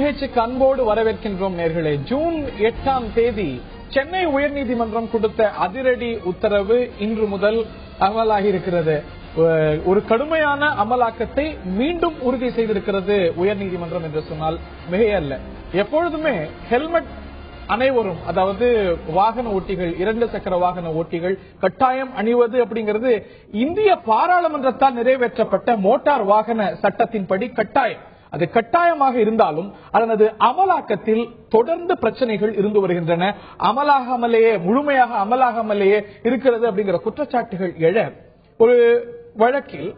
நிகழ்ச்சிக்கு அன்போடு வரவேற்கின்றோம் நேர்களே. ஜூன் 8ஆம் தேதி சென்னை உயர்நீதிமன்றம் கொடுத்த அதிரடி உத்தரவு இன்று முதல் அமலாகி இருக்கிறது. ஒரு கடுமையான அமலாக்கத்தை மீண்டும் உறுதி செய்திருக்கிறது உயர்நீதிமன்றம் என்று சொன்னால் மிகையல்ல. எப்பொழுதுமே ஹெல்மெட் அனைவரும், அதாவது வாகன ஓட்டிகள், 2 சக்கர வாகன ஓட்டிகள் கட்டாயம் அணிவது அப்படிங்கிறது இந்திய பாராளுமன்றத்தால் நிறைவேற்றப்பட்ட மோட்டார் வாகன சட்டத்தின்படி கட்டாயம். அது கட்டாயமாக இருந்தாலும் அதனது அமலாக்கத்தில் தொடர்ந்து பிரச்சனைகள் இருந்து வருகின்றன. அமலாகாமலேயே, முழுமையாக அமலாகாமலேயே இருக்கிறது அப்படிங்கிற குற்றச்சாட்டுகள் எழ ஒரு வழக்கில்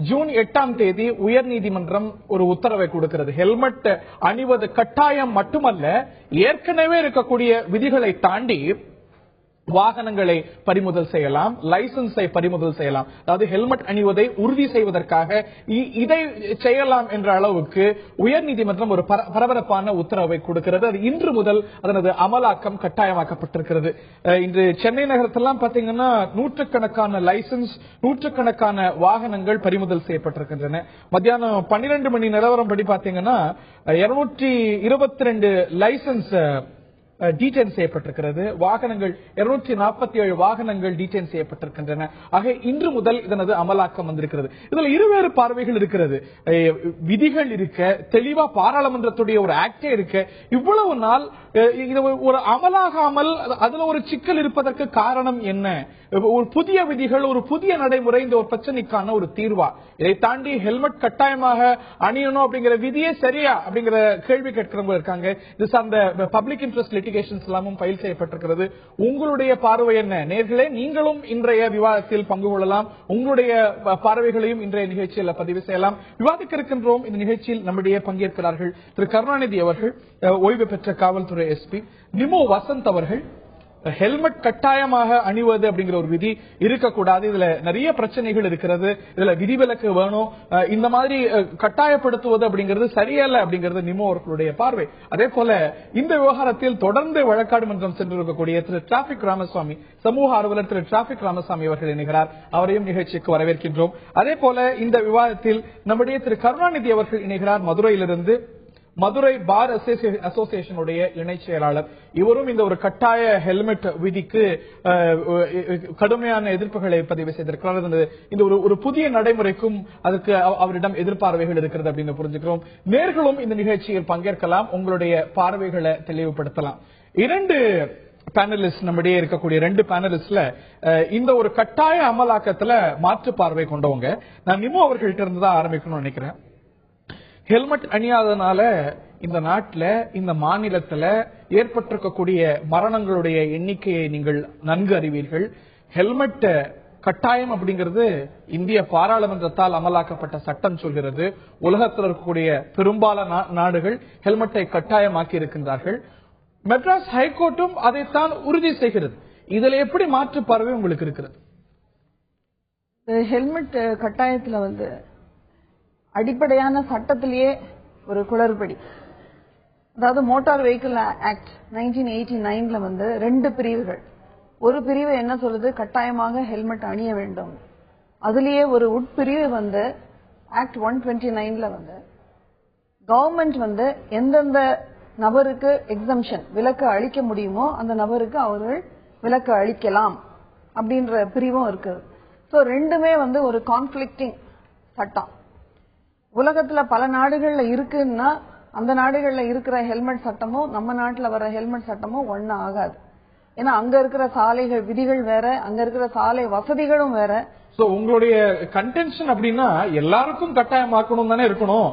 ஜூன் 8ஆம் தேதி உயர்நீதிமன்றம் ஒரு உத்தரவை கொடுக்கிறது. ஹெல்மெட் அணிவது கட்டாயம் மட்டுமல்ல, ஏற்கனவே இருக்கக்கூடிய விதிகளை தாண்டி வாகனங்களை பறிமுதல் செய்யலாம், லைசன்ஸை பறிமுதல் செய்யலாம். அதாவது ஹெல்மெட் அணிவதை உறுதி செய்வதற்காக இதை செய்யலாம் என்ற அளவுக்கு உயர்நீதிமன்றம் ஒரு பரபரப்பான உத்தரவை கொடுக்கிறது. அது இன்று முதல் அதனது அமலாக்கம் கட்டாயமாக்கப்பட்டிருக்கிறது. இன்று சென்னை நகரத்தெல்லாம் பாத்தீங்கன்னா நூற்றுக்கணக்கான லைசன்ஸ், நூற்றுக்கணக்கான வாகனங்கள் பறிமுதல் செய்யப்பட்டிருக்கின்றன. மத்தியானம் 12 மணி நிலவரம் படி பாத்தீங்கன்னா 222 லைசன்ஸ் டீடைன் செய்யப்பட்டிருக்கிறது. வாகனங்கள் 247 வாகனங்கள் டீடைன் செய்யப்பட்டிருக்கின்றன. ஆக இன்று முதல் இதனது அமலாக்கம் வந்திருக்கிறது. இதுல இருவேறு பார்வைகள் இருக்கிறது. விதிகள் இருக்க, தெளிவா பாராளுமன்றத்துடைய ஒரு ஆக்டே இருக்க, இவ்வளவு நாள் ஒரு அமலாகாமல் அதுல ஒரு சிக்கல் இருப்பதற்கு காரணம் என்ன? ஒரு புதிய விதிகள், ஒரு புதிய நடைமுறை இந்த ஒரு பிரச்சனைக்கான ஒரு தீர்வா? இதை தாண்டி ஹெல்மெட் கட்டாயமாக அணியணும் அப்படிங்கிற விதியே சரியா அப்படிங்கிற கேள்வி கேட்கிறவங்க இருக்காங்க. இது சார்ந்த பப்ளிக் இன்ட்ரெஸ்ட் லிட்டிகேஷன்ஸ் எல்லாமும் ஃபைல் செய்யப்பட்டிருக்கிறது. உங்களுடைய பார்வை என்ன? நேர்களே, நீங்களும் இன்றைய விவாதத்தில் பங்கு கொள்ளலாம். உங்களுடைய பார்வைகளையும் இன்றைய நிகழ்ச்சியில் பதிவு செய்யலாம். விவாதிக்க இருக்கின்றோம். இந்த நிகழ்ச்சியில் நம்முடைய பங்கேற்கிறார்கள் திரு கருணாநிதி அவர்கள், ஓய்வு பெற்ற காவல்துறை எஸ்பி, நிமோ வசந்த் அவர்கள். ஹெல்மெட் கட்டாயமாக அணிவது அப்படிங்கிற ஒரு விதி இருக்கக்கூடாது, இதுல நிறைய பிரச்சனைகள் இருக்கிறது, இதுல விதிவிலக்கு வேணும், இந்த மாதிரி கட்டாயப்படுத்துவது அப்படிங்கிறது சரியல்ல அப்படிங்கிறது நிமோ அவர்களுடைய பார்வை. அதே போல இந்த விவகாரத்தில் தொடர்ந்து வழக்காடு மன்றம் சென்றிருக்கக்கூடிய திரு டிராபிக் ராமசாமி, சமூக ஆர்வலர் திரு டிராபிக் ராமசாமி அவர்கள் இணைகிறார். அவரையும் நிகழ்ச்சிக்கு வரவேற்கின்றோம். அதே போல இந்த விவாதத்தில் நம்முடைய திரு கருணாநிதி அவர்கள் இணைகிறார் மதுரையிலிருந்து. மதுரை பார் அசோசியேஷனுடைய இணை செயலாளர். இவரும் இந்த ஒரு கட்டாய ஹெல்மெட் விதிக்கு கடுமையான எதிர்ப்புகளை பதிவு செய்திருக்கிறார். இந்த ஒரு புதிய நடைமுறைக்கும் அதற்கு அவரிடம் எதிர்பார்வைகள் இருக்கிறது அப்படின்னு புரிஞ்சுக்கிறோம். நேர்களும் இந்த நிகழ்ச்சியில் பங்கேற்கலாம், உங்களுடைய பார்வைகளை தெளிவுபடுத்தலாம். 2 பேனலிஸ்ட் நம்மிடையே இருக்கக்கூடிய 2 பேனலிஸ்ட்ல இந்த ஒரு கட்டாய அமலாக்கத்துல மாற்று பார்வை கொண்டவங்க. நான் நிமோ அவர்கள்ட்ட இருந்து தான் ஆரம்பிக்கணும்னு நினைக்கிறேன். ஹெல்மெட் அணியாதனால இந்த நாட்டில், இந்த மாநிலத்தில் ஏற்பட்டிருக்கக்கூடிய மரணங்களுடைய எண்ணிக்கையை நீங்கள் நன்கு அறிவீர்கள். ஹெல்மெட் கட்டாயம் அப்படிங்கிறது இந்திய பாராளுமன்றத்தால் அமலாக்கப்பட்ட சட்டம் சொல்கிறது. உலகத்தில் இருக்கக்கூடிய பெரும்பாலான நாடுகள் ஹெல்மெட்டை கட்டாயமாக்கி இருக்கின்றார்கள். மெட்ராஸ் ஹைகோர்ட்டும் அதைத்தான் உறுதி செய்கிறது. இதுல எப்படி மாற்று பார்வை உங்களுக்கு இருக்கிறது? ஹெல்மெட் கட்டாயத்துல அடிப்படையான சட்டத்திலேயே ஒரு குளறுபடி. அதாவது மோட்டார் வெஹிக்கிள் ஆக்ட் 1989ல 2 பிரிவுகள். ஒரு பிரிவு என்ன சொல்லுது, கட்டாயமாக ஹெல்மெட் அணிய வேண்டும். அதுலயே ஒரு உட்பிரிவு ஆக்ட் 129ல கவர்மெண்ட் எந்தெந்த நபருக்கு எக்ஸம்ஷன், விலக்கு அளிக்க முடியுமோ அந்த நபருக்கு அவர்கள் விலக்கு அளிக்கலாம் அப்படின்ற பிரிவும் இருக்கு. சோ ரெண்டுமே ஒரு கான்ஃபிளிக்டிங் சட்டம். உலகத்துல பல நாடுகள்ல இருக்குன்னா அந்த நாடுகள்ல இருக்கிற ஹெல்மெட் சட்டமும் நம்ம நாட்டுல வர ஹெல்மெட் சட்டமும் ஒண்ணு ஆகாது. ஏன்னா அங்க இருக்கிற சாலைகள் விதிகள் வேற, அங்க இருக்கிற சாலை வசதிகளும் வேற. சோ உங்களுடைய கன்டென்ஷன் அப்படின்னா எல்லாருக்கும் கட்டாயமாக்கணும் தானே இருக்கணும்.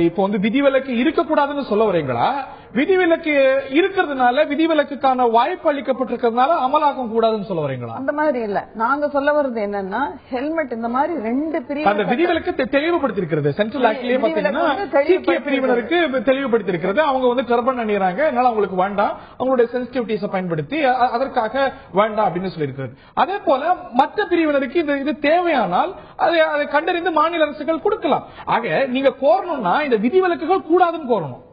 இப்போ விதிவிலக்கு இருக்கக்கூடாதுன்னு சொல்ல வரீங்களா? விதிவிலக்கு இருக்கிறதுனால, விதிவிலக்குக்கான வாய்ப்பு அளிக்கப்பட்டிருக்கிறதுனால அமலாக்கம் கூடாதுன்னு சொல்ல வரீங்களா? அந்த மாதிரி இல்ல. நாங்க சொல்ல வர்றது என்னன்னா, ஹெல்மெட் இந்த மாதிரி 2 பிரிவு அந்த விதிவிலக்கு தெளிவுபடுத்திருக்கிறது. சென்ட்ரல் ஆக்ட்லயே பாத்தீங்கன்னா சீக்கிய பிரிவினருக்கு தெளிவுபடுத்திருக்கிறது. அவங்க டர்பன் அணியறாங்க, அதனால அவங்களுக்கு வேண்டாம், அவங்களுடைய சென்சிட்டிவிட்டிஸை பயன்படுத்தி அதற்காக வேண்டாம் அப்படின்னு சொல்லியிருக்கிறது. அதே போல மற்ற பிரிவினருக்கு இது தேவையானால் அதை கண்டறிந்து மாநில அரசுகள் கொடுக்கலாம். ஆக நீங்க கோரணும்னா இந்த விதிவிலக்குகள் கூடாதுன்னு கோரணும்.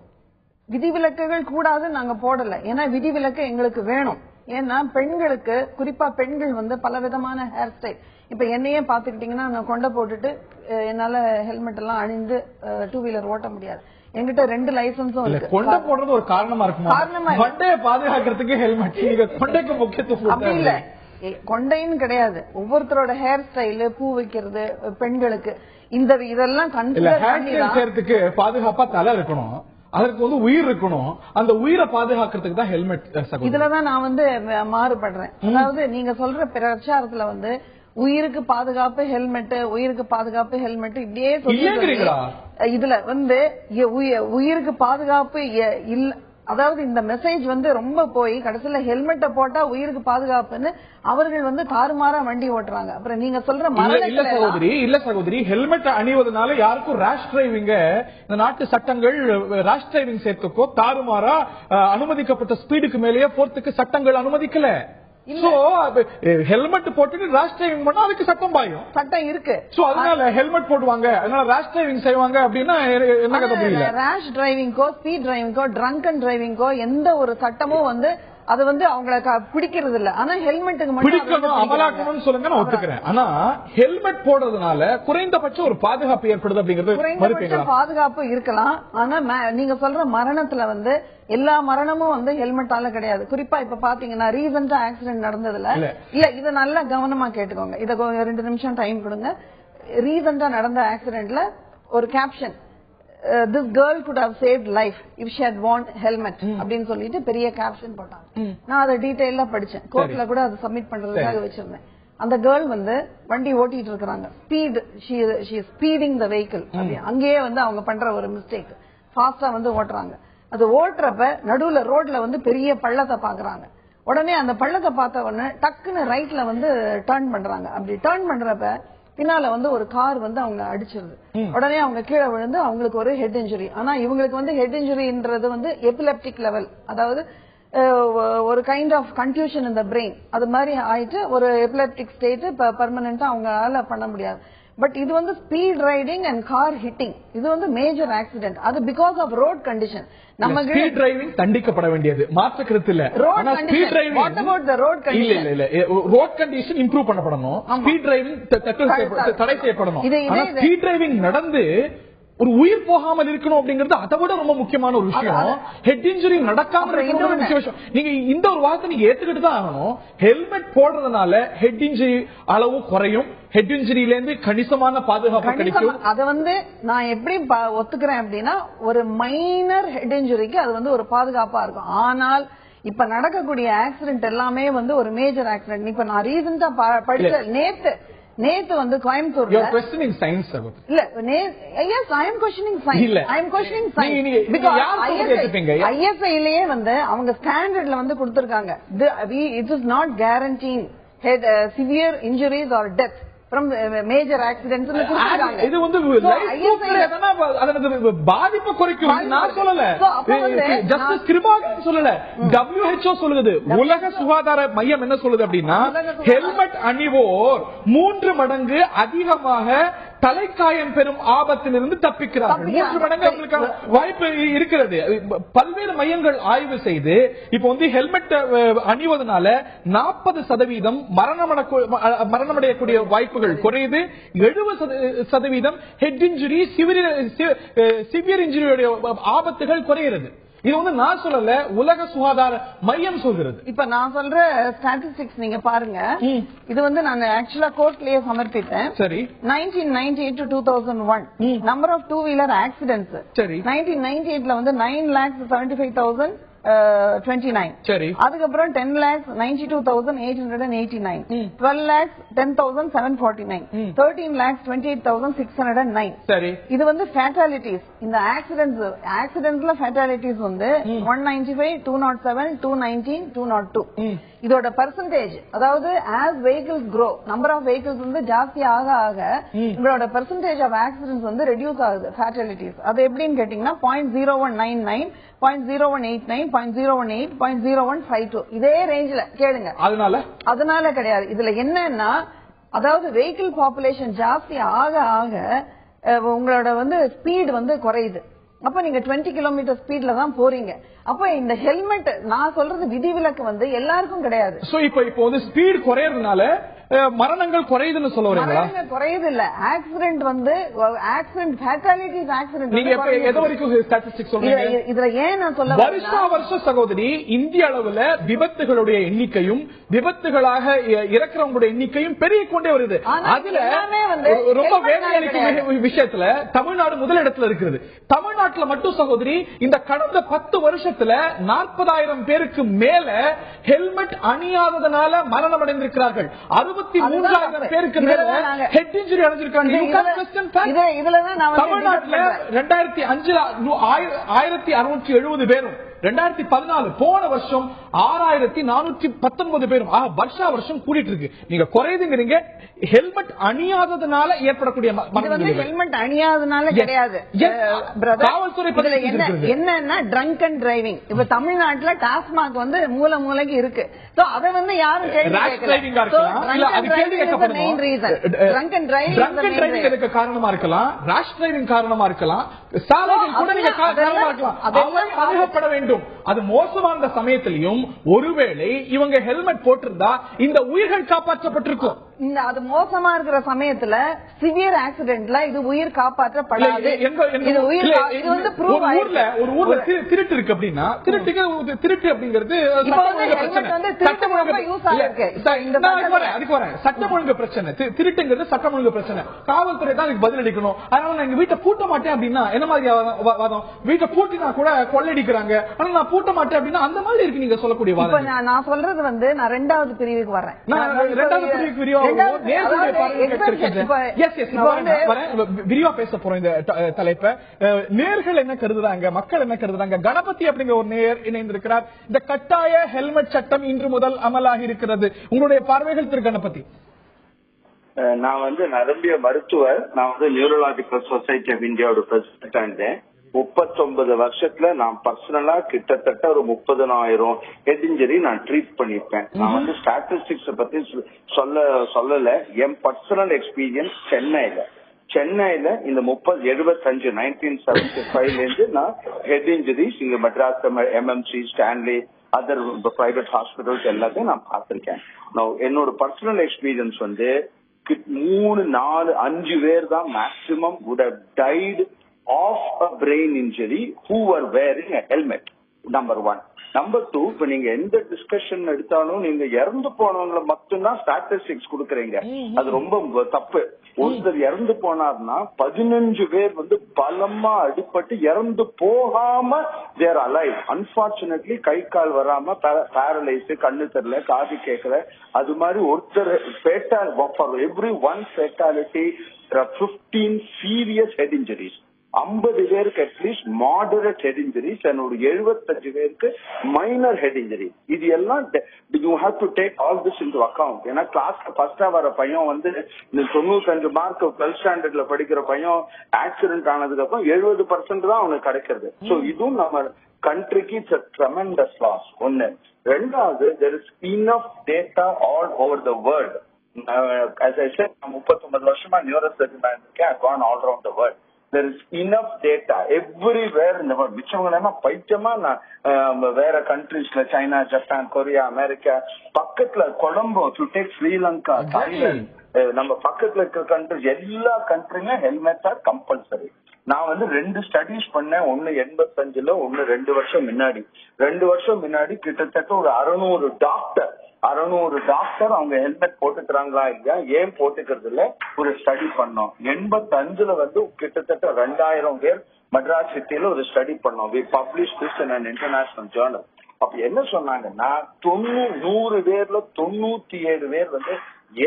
விதிவிலக்குகள் கூடாதுன்னு நாங்க போடல. ஏன்னா விதிவிலக்கு எங்களுக்கு வேணும். ஏன்னா பெண்களுக்கு, குறிப்பா பெண்கள் பல விதமான ஹேர் ஸ்டைல். இப்ப என்னையே பாத்துக்கிட்டீங்கன்னா நான் கொண்டை போட்டுட்டு என்னால ஹெல்மெட் எல்லாம் அணிந்து 2 வீலர் ஓட்ட முடியாது. என்கிட்ட 2 லைசன்ஸும் இருக்கு. கொண்டை போடுறது ஒரு காரணமா இருக்குமா? கொண்டைய பாதுகாக்கிறதுக்கு ஹெல்மெட், நீங்க கொண்டைக்கு முக்கியத்துவம் அப்படி இல்ல, கொண்டைன்னு கிடையாது. ஒவ்வொருத்தரோட ஹேர் ஸ்டைல், பூ வைக்கிறது, பெண்களுக்கு இதெல்லாம் கன்சிடர் பண்ணி பாதுகாப்பா தலை இருக்கணும், அதற்கு வந்து உயிர் இருக்கணும். அந்த உயிரை பாதுகாக்கிறதுக்கு தான் ஹெல்மெட். இதுலதான் நான் வந்து மாறுபடுறேன். அதாவது நீங்க சொல்ற பிரச்சாரத்துல வந்து உயிருக்கு பாதுகாப்பு ஹெல்மெட், உயிருக்கு பாதுகாப்பு ஹெல்மெட் இப்படியே சொல்லிக்கிறீங்களா? இதுல வந்து உயிருக்கு பாதுகாப்பு இல்ல. அதாவது இந்த மெசேஜ் வந்து ரொம்ப போய் கடைசியில ஹெல்மெட்டை போட்டா உயிருக்கு பாதுகாப்புன்னு அவர்கள் வந்து தாறுமாறா வண்டி ஓட்டுறாங்க. அப்புறம் நீங்க சொல்ற இல்ல சகோதரி, ஹெல்மெட் அணிவதனால யாருக்கும் ரேஷ் டிரைவிங்க இந்த நாட்டு சட்டங்கள் ரேஷ் டிரைவிங் சேர்த்துக்கோ தாறுமாறா அனுமதிக்கப்பட்ட ஸ்பீடுக்கு மேலேயே போறதுக்கு சட்டங்கள் அனுமதிக்கல. ஹெல்மெட் போட்டு ரேஷ் டிரைவிங் பண்ணா அதுக்கு சட்டம் பாயும், சட்டம் இருக்கு. அதனால ஹெல்மெட் போடுவாங்க, அதனால ரேஷ் டிரைவிங் செய்வாங்க அப்படின்னா என்ன கதை புரியல. ரேஷ் டிரைவிங்கோ, ஸ்பீட் டிரைவிங்கோ, ட்ரங்கன் டிரைவிங்கோ எந்த ஒரு சட்டமும் வந்து அது வந்து அவங்களுக்கு பிடிக்கிறது இல்ல. ஆனா ஹெல்மெட்டுக்கு மட்டும் அமலாக்கணும்னு சொல்லுங்க, நான் ஒத்துக்கிறேன். ஆனா ஹெல்மெட் போடுறதுனால குறைந்தபட்சம் ஒரு பாதுகாப்பு ஏற்படுது அப்படிங்கிறது, குறைந்தபட்ச பாதுகாப்பு இருக்கலாம். ஆனா நீங்க சொல்ற மரணத்துல வந்து எல்லா மரணமும் வந்து ஹெல்மெட்டால கிடையாது. குறிப்பா இப்ப பாத்தீங்கன்னா ரீசெண்டா ஆக்சிடென்ட் நடந்ததுல இல்ல, இத நல்லா கவனமா கேட்டுக்கோங்க, இத 2 நிமிஷம் டைம் கொடுங்க. ரீசெண்டா நடந்த ஆக்சிடென்ட்ல ஒரு caption, this girl could have saved life if she had worn helmet அப்படின்னு சொல்லிட்டு பெரிய கேப்ஷன் போட்டாங்க. நான் அதை டீடைலா படிச்சேன், கோர்ட்ல கூட அதை சப்மிட் பண்றதுக்காக வச்சிருந்தேன். அந்த கேர்ள் வந்து வண்டி ஓட்டிட்டு இருக்காங்க, ஸ்பீடிங் த வெஹிக்கிள். அங்கேயே வந்து அவங்க பண்ற ஒரு மிஸ்டேக், ஃபாஸ்டா வந்து ஓட்டுறாங்க. அது ஓட்டுறப்ப நடுவுல ரோட்ல வந்து பெரிய பள்ளத்தை பாக்குறாங்க. உடனே அந்த பள்ளத்தை பார்த்த உடனே டக்குன்னு ரைட்ல வந்து டர்ன் பண்றாங்க. அப்படி டர்ன் பண்றப்ப பின்னால வந்து ஒரு கார் வந்து அவங்க அடிச்சிருது. உடனே அவங்க கீழே விழுந்து அவங்களுக்கு ஒரு ஹெட் இன்ஜுரி. ஆனா இவங்களுக்கு வந்து ஹெட் இன்ஜுரின்றது வந்து எபிலெப்டிக் லெவல், அதாவது ஒரு kind of confusion in the brain, அது மாதிரி ஆயிட்டு ஒரு எபிலெப்டிக் ஸ்டேட் பெர்மனண்டா அவங்களால பண்ண முடியாது. பட் இது வந்து speed riding and car hitting, இது வந்து மேஜர் ஆக்சிடென்ட். அது பிகாஸ் ஆஃப் ரோட் கண்டிஷன். நம்ம ஸ்பீட் டிரைவிங் தண்டிக்கப்பட வேண்டியது மாற்று கருத்து இல்ல. ஆனா speed driving what about the road condition? இல்ல ரோட் கண்டிஷன் இம்ப்ரூவ் பண்ணப்படணும், ஸ்பீட் டிரைவிங் தடை செய்யப்படணும். ஆனா ஸ்பீட் டிரைவிங் நடந்து ஒரு உயிர் போகாமல் இருக்கணும் அப்படிங்கிறது அதை விட ரொம்ப முக்கியமான ஒரு விஷயம். ஹெட் இன்ஜுரி நடக்காம இருக்கணும் முக்கிய விஷயம். நீங்க இந்த ஒரு வார்த்தை நீங்க ஏத்துக்கிட்டு தான் ஆகணும். ஹெல்மெட் போடுறதுனால ஹெட் இன்ஜுரி அளவு குறையும், ஹெட் இன்ஜுரியில இருந்து கணிசமான பாதுகாப்பு கிடைக்கும். அத வந்து நான் எப்படி ஒத்துக்கிறேன் அப்படின்னா, ஒரு மைனர் ஹெட் இன்ஜுரிக்கு அது வந்து ஒரு பாதுகாப்பா இருக்கும். ஆனால் இப்ப நடக்கக்கூடிய ஆக்சிடென்ட் எல்லாமே வந்து ஒரு மேஜர் ஆக்சிடென்ட். இப்ப நான் ரீசெண்டா படிச்ச நேத்து வந்து கோயம்புத்தூர்ல you are questioning science சகோதரி. இல்ல yes I am questioning science. இல்ல I am questioning science because ISI லயே வந்து அவங்க ஸ்டாண்டர்ட்ல வந்து கொடுத்திருக்காங்க, it is not guaranteeing severe injuries or death from major accidents. இது வந்து பாதிப்பு குறைக்கும் நான் சொல்லல, ஜஸ்டிஸ் கிருபாகரன் சொல்லல, WHO சொல்லுது. உலக சுகாதார மையம் என்ன சொல்லுது அப்படின்னா, ஹெல்மெட் அணிவோர் 3 மடங்கு அதிகமாக தலைக்காயம் பெறும் ஆபத்திலிருந்து தப்பிக்கிறார்கள். 3 மடங்கு அவங்களுக்கான வாய்ப்பு இருக்கிறது. பல்வேறு மையங்கள் ஆய்வு செய்து இப்ப வந்து ஹெல்மெட் அணிவதனால 40% மரணமடையக்கூடிய வாய்ப்புகள் குறையுது, 70% ஹெட் இன்ஜுரி, சிவியர் இன்ஜுரியுடைய ஆபத்துகள் குறைகிறது. இது வந்து நான் சொல்லல, உலக சுகாதார மையம் சொல்கிறது. இப்ப நான் சொல்ற ஸ்டாட்டிஸ்டிக்ஸ் நீங்க பாருங்க. இது வந்து நான் ஆக்சுவலா கோர்ட்லயே சமர்ப்பித்தேன். சரி. 1998 to 2001 number of 2-wheeler accidents. சரி. 1998ல வந்து 9,75,029. சரி. அதுக்கப்புறம் 10,92,889, 12,10,749, 13,28,609. சரி. இது வந்து ஃபேட்டாலிட்டிஸ். இந்த ஆக்சிடென்ட்ல ஃபேட்டாலிட்டிஸ் வந்து 195, 207, 219, 202. இதோட பெர்சன்டேஜ், அதாவது as vehicles grow, number of vehicles வந்து ஜாஸ்தி ஆக ஆக உங்களோட பெர்சன்டேஜ் ஆஃப் ஆக்சிடென்ட்ஸ் வந்து ரெடியூஸ் ஆகுது, ஃபேட்டாலிட்டிஸ். அது எப்படின்னு கேட்டீங்கன்னா 0.0199, 0.0189, 0.018, 0.0152 இதே ரேஞ்சில கேளுங்க. அதனால கிடையாது. இதுல என்னன்னா, அதாவது வெஹிக்கிள் பாப்புலேஷன் ஜாஸ்தி ஆக ஆக உங்களோட வந்து ஸ்பீட் வந்து குறையுது. அப்ப நீங்க 20 கிலோமீட்டர் ஸ்பீட்ல தான் போறீங்க. அப்ப இந்த ஹெல்மெட் நான் சொல்றது விதிவிலக்கு வந்து எல்லாருக்கும் கிடையாது. சோ இப்போ வந்து ஸ்பீட் குறையறதுனால மரணங்கள் குறையுதுன்னு சொல்ல வரீங்களா? குறையுது இல்ல, ஆக்சிடென்ட் வந்து ஆக்சிடென்ட் ஃபேட்டாலிட்டிஸ் ஆக்சிடென்ட். நீங்க எது வரைக்கும் ஸ்டாட்டிஸ்டிக்ஸ் சொல்றீங்க? இதுல ஏன் நான் சொல்ல வருஷம் சகோதரி இந்திய அளவுல விபத்துகளுடைய எண்ணிக்கையும் விபத்துகளாக இறக்குறவங்களுடைய எண்ணிக்கையும் பெருகிக் கொண்டே வருது. அதுல ரொம்ப வேதனை அளிக்கும் விஷயத்துல தமிழ்நாடு முதலிடத்துல இருக்கிறது. தமிழ்நாட்டுல மட்டும் சகோதரி இந்த கடந்த 10 வருஷத்துல 40,000 பேருக்கு மேல ஹெல்மெட் அணியாததனால மரணம் அடைந்திருக்கிறார்கள். 63,000 பேருக்கு மேல ஹெட் இன்ஜுரி அடைஞ்சிருக்காங்க. தமிழ்நாட்டுல 2005 1670 பேரும் 2014 போன வருஷம் 6419 பேரும் வருஷம் கூடிட்டு இருக்கு. நீங்க குறையுதுங்கிறீங்க, ஹெல்மெட் அணியாததுனால ஏற்படக்கூடிய ஹெல்மெட் அணியாததுனால கிடையாது. காவல்துறை என்னன்னா ட்ரங்க் அண்ட் டிரைவிங். இப்ப தமிழ்நாட்டுல டாஸ்மாக் வந்து மூலைக்கு இருக்கு. அதை வந்து யாரும் காரணமா இருக்கலாம், ரேஷ் டிரைவிங் காரணமா இருக்கலாம், சாலைகள் கூட நீங்க காரணமா இருக்கலாம். அணுகப்பட வேண்டும். அது மோசமான சமயத்திலையும் ஒருவேளை இவங்க ஹெல்மெட் போட்டிருந்தா இந்த உயிர்கள் காப்பாற்றப்பட்டிருக்கும். அது மோசமா இருக்கிற சமயத்துல சிவியர் ஆக்சிடென்ட்ல இது உயிர் காப்பாற்றப்படாது. ஒரு ஊர்ல திருட்டு இருக்கு அப்படின்னா திருட்டு அப்படிங்கிறது சட்டம் ஒழுங்கு பிரச்சனை. திருட்டுங்கிறது சட்டம் ஒழுங்கு பிரச்சனை. காவல்துறை தான் அதுக்கு பதில் அளிக்கணும். அதனால நான் எங்க வீட்டை பூட்ட மாட்டேன் அப்படின்னா என்ன மாதிரி வாதம்? வீட்டை பூட்டினா கூட கொள்ளடிக்கிறாங்க, ஆனா நான் பூட்ட மாட்டேன் அப்படின்னா அந்த மாதிரி இருக்கு நீங்க சொல்லக்கூடிய வாதம். நான் சொல்றது வந்து நான் 2வது பிரிவுக்கு வரேன். விரிவா பேச போறோம் இந்த தலைப்பை. நேர்கள் என்ன கருதுறாங்க, மக்கள் என்ன கருதுறாங்க? கணபதி அப்படிங்கிற ஒரு நேயர் இணைந்திருக்கிறார். இந்த கட்டாய ஹெல்மெட் சட்டம் இன்று முதல் அமலாகி இருக்கிறது. உங்களுடைய பார்வைகள் திரு கணபதி? நான் வந்து நரம்பிய மருத்துவர். நான் வந்து நியூரலாஜிக்கல் சொசைட்டி ஆஃப் இந்தியாவோட பிரசிடென்டா இருந்தேன். 39 வருஷத்துல நான் பர்சனலா கிட்டத்தட்ட ஒரு 30,000 ஹெட் இன்ஜரி நான் ட்ரீட் பண்ணிருப்பேன். நான் வந்து ஸ்டாட்டிஸ்டிக்ஸ் பத்தி சொல்லல. என் பர்சனல் எக்ஸ்பீரியன்ஸ் சென்னையில இந்த 75 1975 இருந்து நான் ஹெட் இன்ஜரிஸ் இங்க Madras MMC Stanley other private hospitals எல்லாத்தையும் நான் பார்த்திருக்கேன். என்னோட பர்சனல் எக்ஸ்பீரியன்ஸ் வந்து 3, 4, 5 பேர் தான் maximum would have died of a brain injury who were wearing a helmet. Number 1. Number 2, இப்ப நீங்க எந்த டிஸ்கஷன் எடுத்தாலும் நீங்க இறந்து போனவங்களை மட்டும்தான் ஸ்டாட்டிஸ்டிக்ஸ் கொடுக்கறீங்க. அது ரொம்ப தப்பு. ஒருத்தர் இறந்து போனார்னா 15 பேர் வந்து பலமா அடிபட்டு இறந்து போகாம தேர் அலைவ். அன்பார்ச்சுனேட்லி கை கால் வராம பேரலைஸ், கண்ணு தெரியல, காது கேட்கல, அது மாதிரி ஒருத்தர் fatal for every 1 fatality 15 serious head injuries. 50 பேருக்கு at least moderate head injuries and ஒரு 75 பேருக்கு மைனர் ஹெட் இன்ஜரி. இது எல்லாம் you have to take all this into account. ஏன்னா கிளாஸ்ல ஃபர்ஸ்டா வர பையன் வந்து 95 மார்க் 12th ஸ்டாண்டர்ட்ல படிக்கிற பையன் ஆக்சிடென்ட் ஆனதுக்கு அப்புறம் 70% தான் அவனுக்கு கிடைக்கிறது. சோ இதுவும் நம்ம கண்ட்ரிக்கு இட்ஸ் a tremendous loss. ஒன்னு. ரெண்டாவது, there is enough data all over the world. As I said, 39 வருஷமா நியூரோசர்ஜன் இருக்கேன். I've gone all around the world. There is enough data everywhere. மிச்சவங்க பைத்தியமா நான் வேற கண்ட்ரீஸ்ல சைனா, ஜப்பான், கொரியா, அமெரிக்கா, பக்கத்துல Colombo, to take Sri Lanka, Thailand, நம்ம பக்கத்துல இருக்கிற கண்ட்ரிஸ் எல்லா கண்ட்ரிலுமே ஹெல்மெட்ஸ் ஆர் கம்பல்சரி. நான் வந்து 2 ஸ்டடிஸ் பண்ணேன். ஒன்னு 85ல, ஒன்னு 2 வருஷம் முன்னாடி. 2 வருஷம் முன்னாடி கிட்டத்தட்ட ஒரு 600 டாக்டர் அவங்க ஹெல்மெட் போட்டுக்கிறாங்களா இல்லையா, ஏன் போட்டுக்கிறது இல்ல, ஒரு ஸ்டடி பண்ணோம். 85ல வந்து கிட்டத்தட்ட 2000 பேர் மெட்ராஸ் சிட்டியில ஒரு ஸ்டடி பண்ணோம். we published this in an international journal. அப்ப என்ன சொன்னாங்கன்னா 100 பேர்ல 97 பேர் வந்து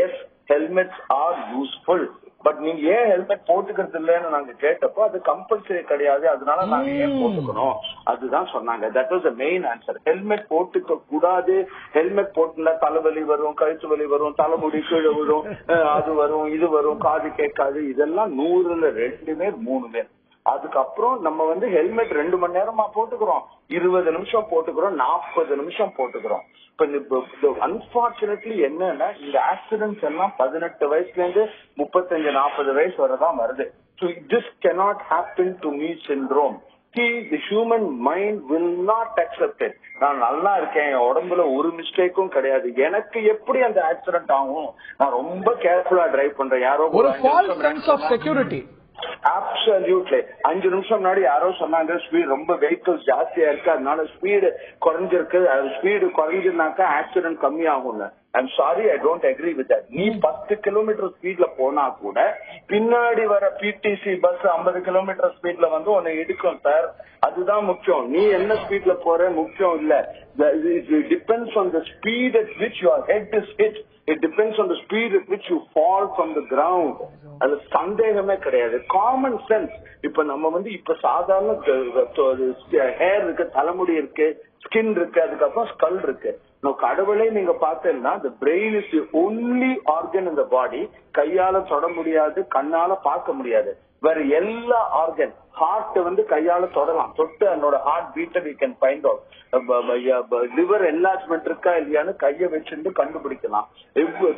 yes helmets are useful, but நீங்க ஏன் ஹெல்மெட் போட்டுக்கிறது இல்லன்னு நாங்க கேட்டப்போ அது கம்பல்சரி கிடையாது, அதனால நாங்க ஏன் போட்டுக்கணும் அதுதான் சொன்னாங்க. That was the main answer. Helmet போட்டுக்க கூடாது, ஹெல்மெட் போட்டுனா தலைவலி வரும், கழுத்து வலி வரும், தலைமுடி கீழே விடும், அது வரும், இது வரும், காது கேட்காது, இதெல்லாம் 100ல 2 பேர் 3 பேர். அதுக்கப்புறம் நம்ம வந்து ஹெல்மெட் 2 மணி நேரமா போட்டுக்கிறோம், 20 நிமிஷம் போட்டுக்கிறோம், 40 நிமிஷம் போட்டுக்கிறோம். அன்பார்ச்சுனேட்லி என்னன்னா இந்த ஆக்சிடென்ட்ஸ் எல்லாம் 18 வயசுல இருந்து 35-40 வயசு வரதான் வருது. So this cannot happen to me syndrome. See, the human mind will not accept it. நான் நல்லா இருக்கேன், என் உடம்புல ஒரு மிஸ்டேக்கும் கிடையாது, எனக்கு எப்படி அந்த ஆக்சிடென்ட் ஆகும்? நான் ரொம்ப கேர்ஃபுல்லா டிரைவ் பண்றேன். யாரோ ஒரு false sense of security. Absolutely. 5 நிமிஷம் முன்னாடி யாரோ சொன்னாங்க ஸ்பீடு ரொம்ப வெஹிக்கிள்ஸ் ஜாஸ்தியா இருக்கு, அதனால ஸ்பீடு குறைஞ்சிருக்கு. ஸ்பீடு குறைஞ்சிருந்தாக்கா ஆக்சிடென்ட் கம்மி ஆகும்ல. I'm sorry, I don't agree with that. நீ 10 கிலோமீட்டர் ஸ்பீட்ல போனா கூட பின்னாடி வர பிடிசி பஸ் 50 கிலோமீட்டர் ஸ்பீட்ல வந்து உன்னை இடிக்கும் சார். அதுதான் முக்கியம். நீ என்ன ஸ்பீட்ல போற முக்கியம் இல்ல. It depends on the speed at which your head is hit. It depends on the speed at which you fall from the ground. அது சந்தேகமே கிடையாது. Common sense. இப்ப நம்ம வந்து இப்ப சாதாரண ஹேர் இருக்கு, தலைமுடி இருக்கு, ஸ்கின் இருக்கு, அதுக்கப்புறம் ஸ்கல் இருக்கு. கடவுளே நீங்க பார்த்தீங்கன்னா the brain is the only organ in the body. கையால தொட முடியாது, கண்ணால பார்க்க முடியாது. வேற எல்லா ஆர்கன், ஹார்ட் வந்து கையால தொடலாம், தொட்டு என்னோட ஹார்ட் பீட்டை we can find out. Liver enlargement இருக்கா இல்லையான்னு கைய வச்சுட்டு கண்டுபிடிக்கலாம்.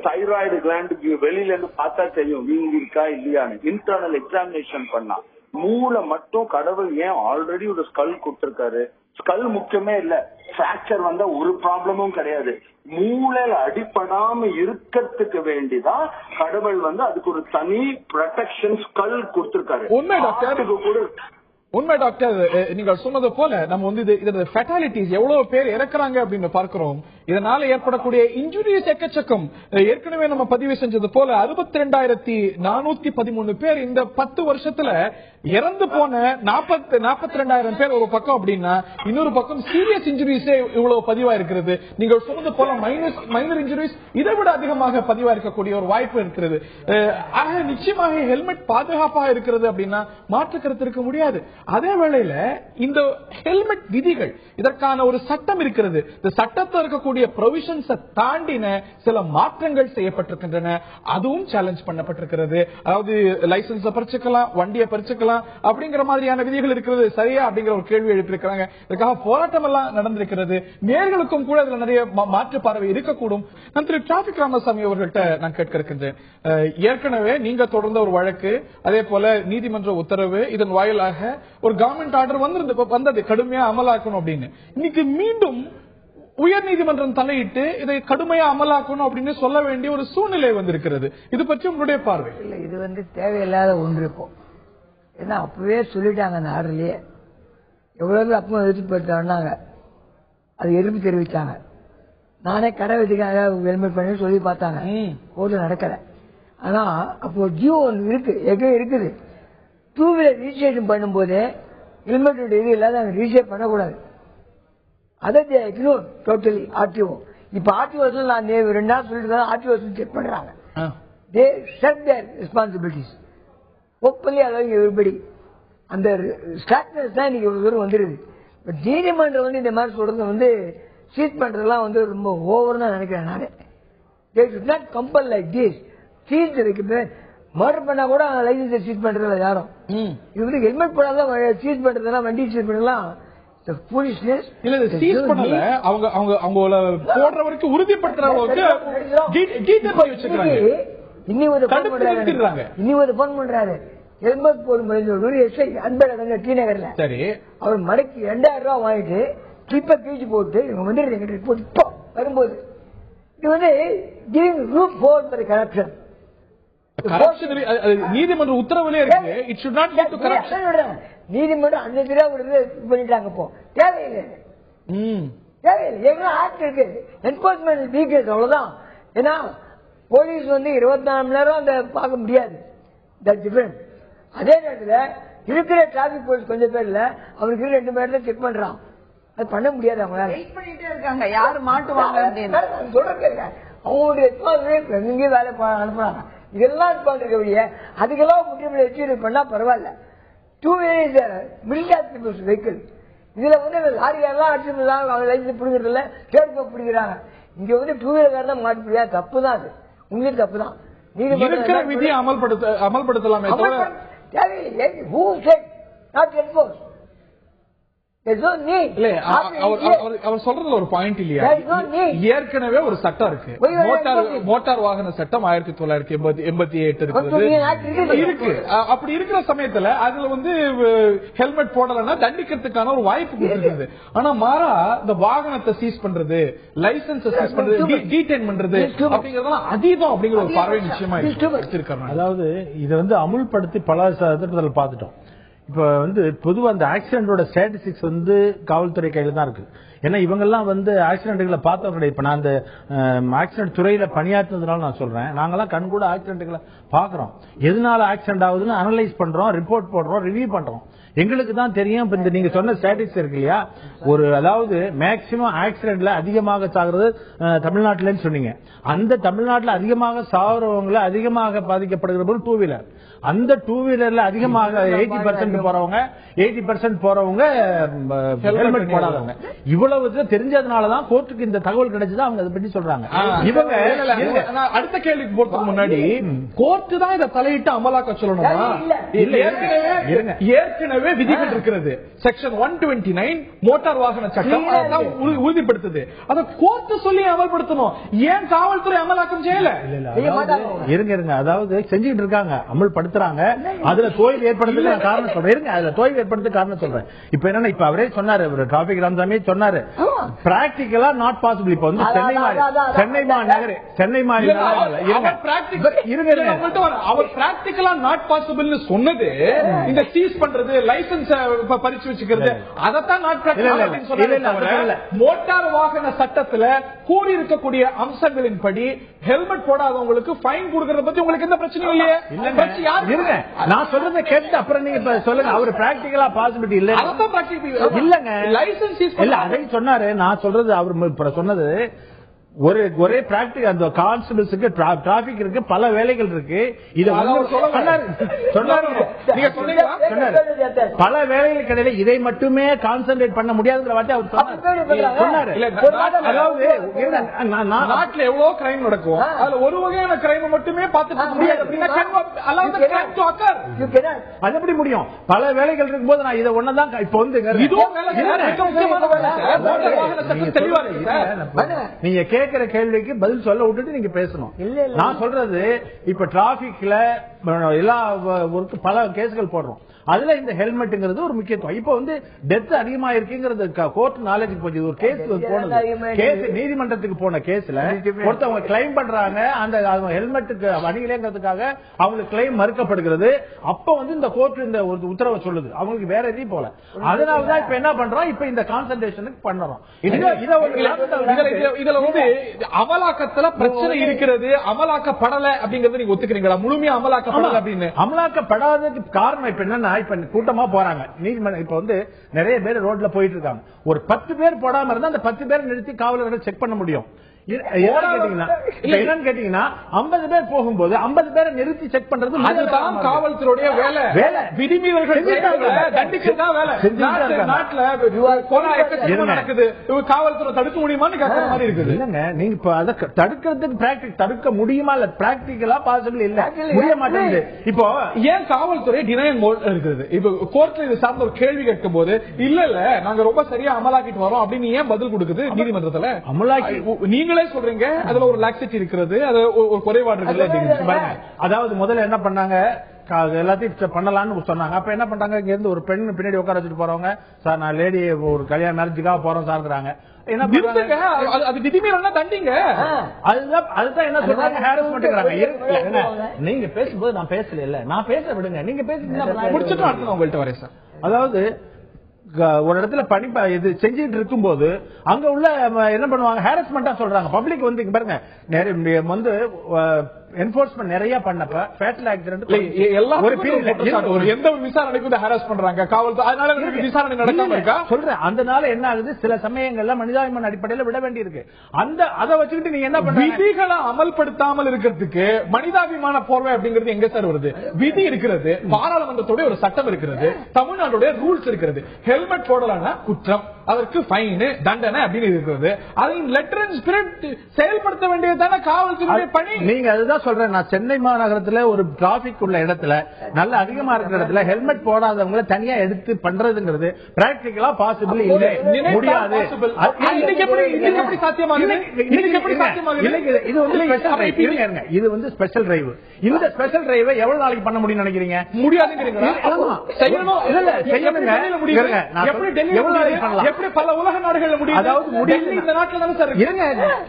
தைராய்டு கிளாண்ட் வெளியில இருந்து பார்த்தா தெரியும் வீங்கி இருக்கா இல்லையான்னு. இன்டர்னல் எக்ஸாமினேஷன் பண்ணா. மூளை மட்டும் கடவுள் ஏன் ஆல்ரெடி ஒரு ஸ்கல் கொடுத்திருக்காரு. ஸ்கல் முக்கியமே இல்ல, பிராக்சர் வந்தா ஒரு ப்ராப்ளமும் கிடையாது. மூளையில அடிப்படாம இருக்கிறதுக்கு வேண்டிதான் கடவுள் வந்து அதுக்கு ஒரு தனி ப்ரொடெக்ஷன் ஸ்கல் கொடுத்திருக்காரு. உண்மை டாக்டர், நீங்கள் சொன்னது போல நம்ம வந்து இது ஃபெட்டாலிட்டிஸ் எவ்வளவு பேர் இறக்குறாங்க அப்படின்னு பார்க்கிறோம். இதனால ஏற்படக்கூடிய இன்ஜுரிஸ் எக்கச்சக்கம். ஏற்கனவே நம்ம பதிவு செஞ்சது போல 62,413 பேர் இந்த 10 வருஷத்துல இறந்து போன 42,000 பேர் ஒரு பக்கம் அப்படின்னா, இன்னொரு பக்கம் சீரியஸ் இன்ஜுரிஸே இவ்வளவு பதிவா இருக்கிறது. நீங்கள் சொன்னது போல மைனர் இன்ஜுரிஸ் இதை விட அதிகமாக பதிவா இருக்கக்கூடிய ஒரு வாய்ப்பு இருக்கிறது. ஆக நிச்சயமாக ஹெல்மெட் பாதுகாப்பாக இருக்கிறது அப்படின்னா மாற்றுக்கருத்து இருக்க முடியாது. அதே வேளையில இந்த ஹெல்மெட் விதிகள், இதற்கான ஒரு சட்டம் இருக்கிறது. இந்த சட்டத்தில் இருக்கக்கூடிய ப்ரொவிஷன்ஸ் தாண்டின சில மாற்றங்கள் செய்யப்பட்டிருக்கின்றன. அதுவும் சேலஞ்ச் பண்ணப்பட்டிருக்கிறது. அதாவது லைசன்ஸ் பறிச்சுக்கலாம், வண்டியை பறிச்சுக்கலாம் அப்படிங்கிற மாதிரியான விதிகள் இருக்கிறது. சரியா அப்படிங்கிற ஒரு கேள்வி எழுப்பியிருக்கிறாங்க. இதுக்காக போராட்டம் எல்லாம் நடந்திருக்கிறது. நேர்களுக்கும் கூட இதுல நிறைய மாற்று பார்வை இருக்கக்கூடும். நான் திரு டிராபிக் ராமசாமி அவர்கள்ட்ட நான் கேட்க இருக்கின்றேன். ஏற்கனவே நீங்க தொடர்ந்த ஒரு வழக்கு, அதே போல நீதிமன்ற உத்தரவு, இதன் வாயிலாக ஒரு கவர்மெண்ட் ஆர்டர் வந்தது கடுமையா அமலாக்கணும் அப்படின்னு. இன்னைக்கு மீண்டும் உயர் நீதிமன்றம் தலையிட்டு இதை கடுமையா அமலாக்கணும் அப்படின்னு சொல்ல வேண்டிய ஒரு சூழ்நிலை வந்திருக்கிறது. இது பற்றி உங்களுடைய பார்வை? இல்ல, இது வந்து தேவையில்லாத ஒன்று. இப்போ ஏன்னா அப்பவே சொல்லிட்டாங்க அந்த ஆர்டர்லயே. எவ்வளவு அப்பவும் எதிர்ப்பு படுத்தாங்க, அது எதிர்ப்பு தெரிவித்தாங்க. நானே கடை வச்சுக்காக ஹெல்மெட் பண்ணி சொல்லி பார்த்தாங்க, கோர்ட்ல நடக்கல. ஆனா அப்போ ஜியோ ஒன்று இருக்கு, எங்கே இருக்குது. 2 வீலர் ரிஜிஸ்ட்ரேஷன் பண்ணும்போது ஹெல்மெட் இது இல்லாத ரிஜிஸ்டர் பண்ணக்கூடாது. அதை டோட்டலி ஆர்டிஓ. இப்ப ஆர்டிஓ நான் 2 நாள் சொல்லிட்டு ஆர்டிஓ செக் பண்றாங்க. They share their responsibilities openly. அதாவது எவ்ரிபடி அந்த ஸ்ட்ராக்டர்ஸ் தான் இன்னைக்கு ஒரு தூரம் வந்துருது. பட் நீதிமன்றம் வந்து இந்த மாதிரி சொல்றது வந்து சீட் பண்றதுலாம் வந்து ரொம்ப ஓவர் தான் நினைக்கிறேன் நானே. They should not compel like this. Seat இருக்கு, மர்டர் பண்ணா கூட லைசன்ஸ் சீட் பண்றதுல யாரும். இது வந்து ஹெல்மெட் போடாத சீட் பண்றதுலாம், வண்டி சீட் பண்ணலாம் ஹெல்மெட் போடும் எஸ்ஐ அன்பழகன் டி நகர்ல. அவர் மணிக்கு 2000 ரூபாய் வாங்கிட்டு கிளிப்பை கீழ்ச்சி போட்டு இவங்க வந்து இப்போ வரும்போது இது வந்து ரூட் ஃபோர் ஃபார் கரப்ஷன். நீதிமன்ற உத்தரவுல இருக்கு. It should not go to corruption. நீதிமன்றம் அந்த திரா பண்ணிட்டாங்க. இப்போ தேவையில்லை, தேவையில்லை. எவ்வளவு ஆக்ட் இருக்கு, என்போர்ஸ்மெண்ட் வீக்னஸ் அவ்வளவுதான். ஏன்னா போலீஸ் வந்து 24 மணி நேரம் அந்த பார்க்க முடியாது. That difference. அதே நேரத்தில் இருக்கிற டிராபிக் போலீஸ் கொஞ்சம் பேர் இல்ல, அவருக்கு 2 பேர் தான் செக் பண்றான். அது பண்ண முடியாது. அவங்களால இருக்காங்க, யாரு மாட்டுவாங்க சொல்றேன். அவங்களுடைய எங்கேயும் வேலை அனுப்புறாங்க. இதெல்லாம் இருக்க அதுக்கெல்லாம் முற்றிலும் எச்சரிக்கை பண்ணா பரவாயில்ல. 2 wheeler middle class peoples vehicle. இதுல வந்து லாரிகாரெல்லாம் அடிச்சு லைசன்ஸ் பிடிக்கிறது இல்ல, கேட்க பிடிக்கிறாங்க. இங்க வந்து 2 வீலர் தான் மாட்ட முடியாது. தப்பு தான் அது, உங்களுக்கு தப்பு தான். விதியை அமல்படுத்தலாமே. அவர் சொல்றதுல ஒரு பாயிண்ட் இல்லையா, ஏற்கனவே ஒரு சட்டம் இருக்கு, மோட்டார் வாகன சட்டம் 1988 இருக்கு. அப்படி இருக்கிற சமயத்துல அதுல வந்து ஹெல்மெட் போடலன்னா தண்டிக்கிறதுக்கான ஒரு வாய்ப்பு கொடுத்திருக்குது. ஆனா மாறா இந்த வாகனத்தை சீஸ் பண்றது, லைசன்ஸ் சீஸ் பண்றது, டீடைன் பண்றது அப்படிங்கறதெல்லாம் அதீதம் அப்படிங்கிற ஒரு பார்வை நிச்சயமா வச்சிருக்காங்க. அதாவது இதை வந்து அமுல்படுத்தி பல திட்டத்தில் பார்த்துட்டோம். இப்ப வந்து பொதுவா அந்த ஆக்சிடென்டோட ஸ்டாட்டிஸ்டிக்ஸ் வந்து காவல்துறை கையில தான் இருக்கு. ஏன்னா இவங்கெல்லாம் வந்து ஆக்சிடென்ட்களை பார்த்தவங்க. இப்ப நான் அந்த ஆக்சிடென்ட் துறையில பணியாற்றுனதுனால நான் சொல்றேன், நாங்கெல்லாம் கண் கூட ஆக்சிடென்ட்களை பாக்குறோம். எதனால ஆக்சிடென்ட் ஆகுதுன்னு அனலைஸ் பண்றோம், ரிப்போர்ட் போடுறோம், ரிவ்யூ பண்றோம். எங்களுக்கு தான் தெரியும். இப்ப இந்த நீங்க சொன்ன ஸ்டாட்டிஸ்டிக்ஸ் இருக்கு இல்லையா, ஒரு அதாவது மேக்சிமம் ஆக்சிடென்ட்ல அதிகமாக சாகுறது தமிழ்நாட்டிலன்னு சொன்னீங்க. அந்த தமிழ்நாட்டில் அதிகமாக சாகுறவங்கள அதிகமாக பாதிக்கப்படுகிற டூ வீலர். அந்த டூ வீலர்ல அதிகமாக 80% போறவங்க 80% போறவங்க ஹெல்மெட் போடாதவங்க. இவ்வளவு தெரிஞ்சதுனாலதான் கோர்ட்டுக்கு இந்த தகவல் கிடைச்சது. அவங்க அதை பற்றி சொல்றாங்க. இவங்க அடுத்த கேள்விக்கு போறதுக்கு முன்னாடி கோர்ட்டு தான் இதை தலையிட்டு அமலாக்க சொல்லணுமா? ஏற்கனவே விதிகள் இருக்கிறது. செக்ஷன் 129 மோட்டார் வாகன சட்டம் உறுதிப்படுத்துது. அதை கோர்ட்டு சொல்லி அமல்படுத்தணும். ஏன் காவல்துறை அமலாக்கம் செய்யல? இருங்க, அதாவது செஞ்சுட்டு இருக்காங்க, அமல்படுத்துறாங்க. அதுல தோய்வு ஏற்படுறதுக்கு காரணம் சொல்றேன். அதுல தோய்வு ஏற்படுறதுக்கு காரணம் சொல்றேன். இப்ப என்னன்னா, இப்ப அவரே சொன்னாரு, டிராபிக் ராமசாமி சொன்னாரு, பிராக்டிகலா நாட் பாசிபிள். இப்ப வந்து சென்னை மாநகர் அவர் பிராக்டிகலா நாட் பாசிபிள் சொன்னது இந்த சீஸ் பண்றது, லைசன்ஸ் பறிச்சு வச்சுக்கிறது, அதைத்தான் நாட் பிராக்டிகல். மோட்டார் வாகன சட்டத்துல கூறி இருக்கக்கூடிய அம்சங்களின்படி ஹெல்மெட் போடாதவங்களுக்கு ஃபைன் கொடுக்கறத பத்தி உங்களுக்கு எந்த பிரச்சனையும் இல்லையே? இருங்க, நான் சொல்றதை கேட்டு அப்புறம் நீங்க சொல்லுங்க. அவர் பிராக்டிகலா பாசிபிலிட்டி இல்ல இல்லங்க, லைசன்ஸ் இல்ல அதை சொன்னாரு. நான் சொல்றது அவர் சொன்னது ஒரே பிராக்டிகல். அந்த கான்ஸ்டபிள்ஸுக்கு டிராபிக் இருக்கு, பல வேலைகள் இருக்கு. இது பல வேலைகள் கிடையாது, இதை மட்டுமே கான்சென்ட்ரேட் பண்ண முடியாதுங்கிற வார்த்தை அவர் சொன்னாரு. அதாவது நாட்டில் எவ்வளவு கிரைம் நடக்கும், அதுல ஒரு வகையான கிரைம் மட்டுமே பார்த்துக்க முடியாது. அது எப்படி முடியும்? பல வேலைகள் இருக்கும் போது நான் இதை ஒன்னதான் இப்ப வந்து நீங்க கேட்கிற கேள்விக்கு பதில் சொல்ல விட்டுட்டு நீங்க பேசணும். நான் சொல்றது இப்ப டிராபிக்ல எல்லா பல கேஸ்கள் போடுறோம். அதுல இந்த ஹெல்மெட்ங்கிறது ஒரு முக்கியத்துவம். இப்ப வந்து டெத் அதிகமா இருக்குங்கிறது கோர்ட் நாலேஜ் போச்சு. ஒரு கேஸ் போனது, நீதிமன்றத்துக்கு போன கேஸ்ல ஒருத்தவங்க கிளைம் பண்றாங்க, அந்த ஹெல்மெட்டுக்கு அணிகளைங்கிறதுக்காக அவங்களுக்கு கிளைம் மறுக்கப்படுகிறது. அப்ப வந்து இந்த கோர்ட் இந்த ஒரு உத்தரவை சொல்லுது, அவங்களுக்கு வேற எதையும் போல. அதனாலதான் இப்ப என்ன பண்றோம், இப்ப இந்த கான்சன்ட்ரேஷனுக்கு பண்றோம். இதுல வந்து அமலாக்கத்துல பிரச்சனை இருக்கிறது, அமலாக்கப்படல அப்படிங்கறது நீங்க ஒத்துக்கிறீங்களா? முழுமையா அமலாக்கப்படல அப்படின்னு. அமலாக்கப்படாததுக்கு காரணம் இப்ப என்னன்னா, இப்ப கூட்டமா போறாங்க நீதிமன்றம். இப்ப வந்து நிறைய பேர் ரோட்ல போயிட்டு இருக்காங்க. ஒரு 10 பேர் போடாம இருந்தா அந்த 10 பேர் நிறுத்தி காவலர்கள் செக் பண்ண முடியும். என்னன்னு கேட்டீங்கன்னா 50 பேர் போகும்போது 50 பேரை நிறுத்தி செக் பண்றது அதுதான் காவல்துறையுடைய வேலை. விதிமீறல்கள் தண்டிக்கிறதுதான் வேலை. நாட்டுல நடக்குது, காவல்துறை தடுக்க முடியுமான்னு கேட்கற மாதிரி இருக்குது. இல்லங்க, நீங்க இப்ப அதை தடுக்கிறதுக்கு தடுக்க முடியுமா? இல்ல பிராக்டிகலா பாசிபிள் இல்ல, முடிய மாட்டேங்குது. இப்போ ஏன் காவல்துறை டினையல் மோட் இருக்குது? இப்ப கோர்ட்ல இது சார்ந்த ஒரு கேள்வி கேட்கும் போது இல்ல நாங்க ரொம்ப சரியா அமலாக்கிட்டு வரோம் அப்படின்னு ஏன் பதில் கொடுக்குது நீதிமன்றத்துல? அமலாக்கி நீங்களே சொல்றீங்க அதுல ஒரு லாக்ஸிட்டி இருக்கிறது, அது ஒரு குறைபாடு இருக்குது. அதாவது முதல்ல என்ன பண்ணாங்க, எல்லாத்தையும் பண்ணலாம்னு சொன்னாங்க. அப்ப என்ன பண்றாங்க, இங்க இருந்து ஒரு பெண் பின்னாடி உட்கார வச்சுட்டு போறவங்க, சார் நான் லேடி ஒரு கல்யாண மேரேஜுக்காக போறோம் சார்ங்கிறாங்க. நீங்க பேசும்போது நான் பேசல, நான் பேச விடுங்க, நீங்க பேசுறீங்க உங்கள்கிட்ட வரேன் சார். அதாவது ஒரு இடத்துல பணி இது செஞ்சுட்டு இருக்கும் போது அங்க உள்ள என்ன பண்ணுவாங்க, ஹாரஸ்மெண்டா சொல்றாங்க. பப்ளிக் வந்து இங்க பாருங்க, வந்து என்போர்ஸ்மென்ட் நிறைய பண்ணப்ப ஃபேட்டல் ஆக்சிடென்ட் ஒரு எந்த ஒரு விசாரணைக்கு ஹாரஸ் பண்றாங்க காவல்துறை, அதனால விசாரணை நடக்காம இருக்கா சொல்றேன். அதனால என்ன ஆகுது, சில சமயங்கள்ல மனிதாபிமான அடிப்படையில் விட வேண்டி இருக்கு. அந்த அதை வச்சுக்கிட்டு நீங்க என்ன பண்றீங்க, விதிகளை அமல்படுத்தாமல் இருக்கிறதுக்கு மனிதாபிமான போர்வை அப்படிங்கிறது எங்க சார் வருது? விதி இருக்கிறது, பாராளுமன்றத்தோட ஒரு சட்டம் இருக்கிறது, தமிழ்நாட்டுடைய ரூல்ஸ் இருக்கிறது. ஹெல்மெட் போடலன்னா குற்றம், அதற்கு ஃபைன் தண்டனை அப்படின்னு இருக்கிறது. அதை லெட்டர் அண்ட் ஸ்பிரிட் செயல்படுத்த வேண்டியதான காவல்துறை பணி. நீங்க அதுதான் சொல்றேன். நான் சென்னை மாநகரத்துல ஒரு டிராபிக் உள்ள இடத்துல நல்ல அதிகமா இருக்கிற இடத்துல ஹெல்மெட் போடாதவங்களை தனியா எடுத்து பண்றதுங்கிறது பிராக்டிகலா பாசிபிள் இல்லை, முடியாது. இது வந்து ஸ்பெஷல் டிரைவ். இந்த ஸ்பெஷல் டிரைவ் எவ்வளவு நாளைக்கு பண்ண முடியும் நினைக்கிறீங்க? முடியாது. பல உலக நாடுகள்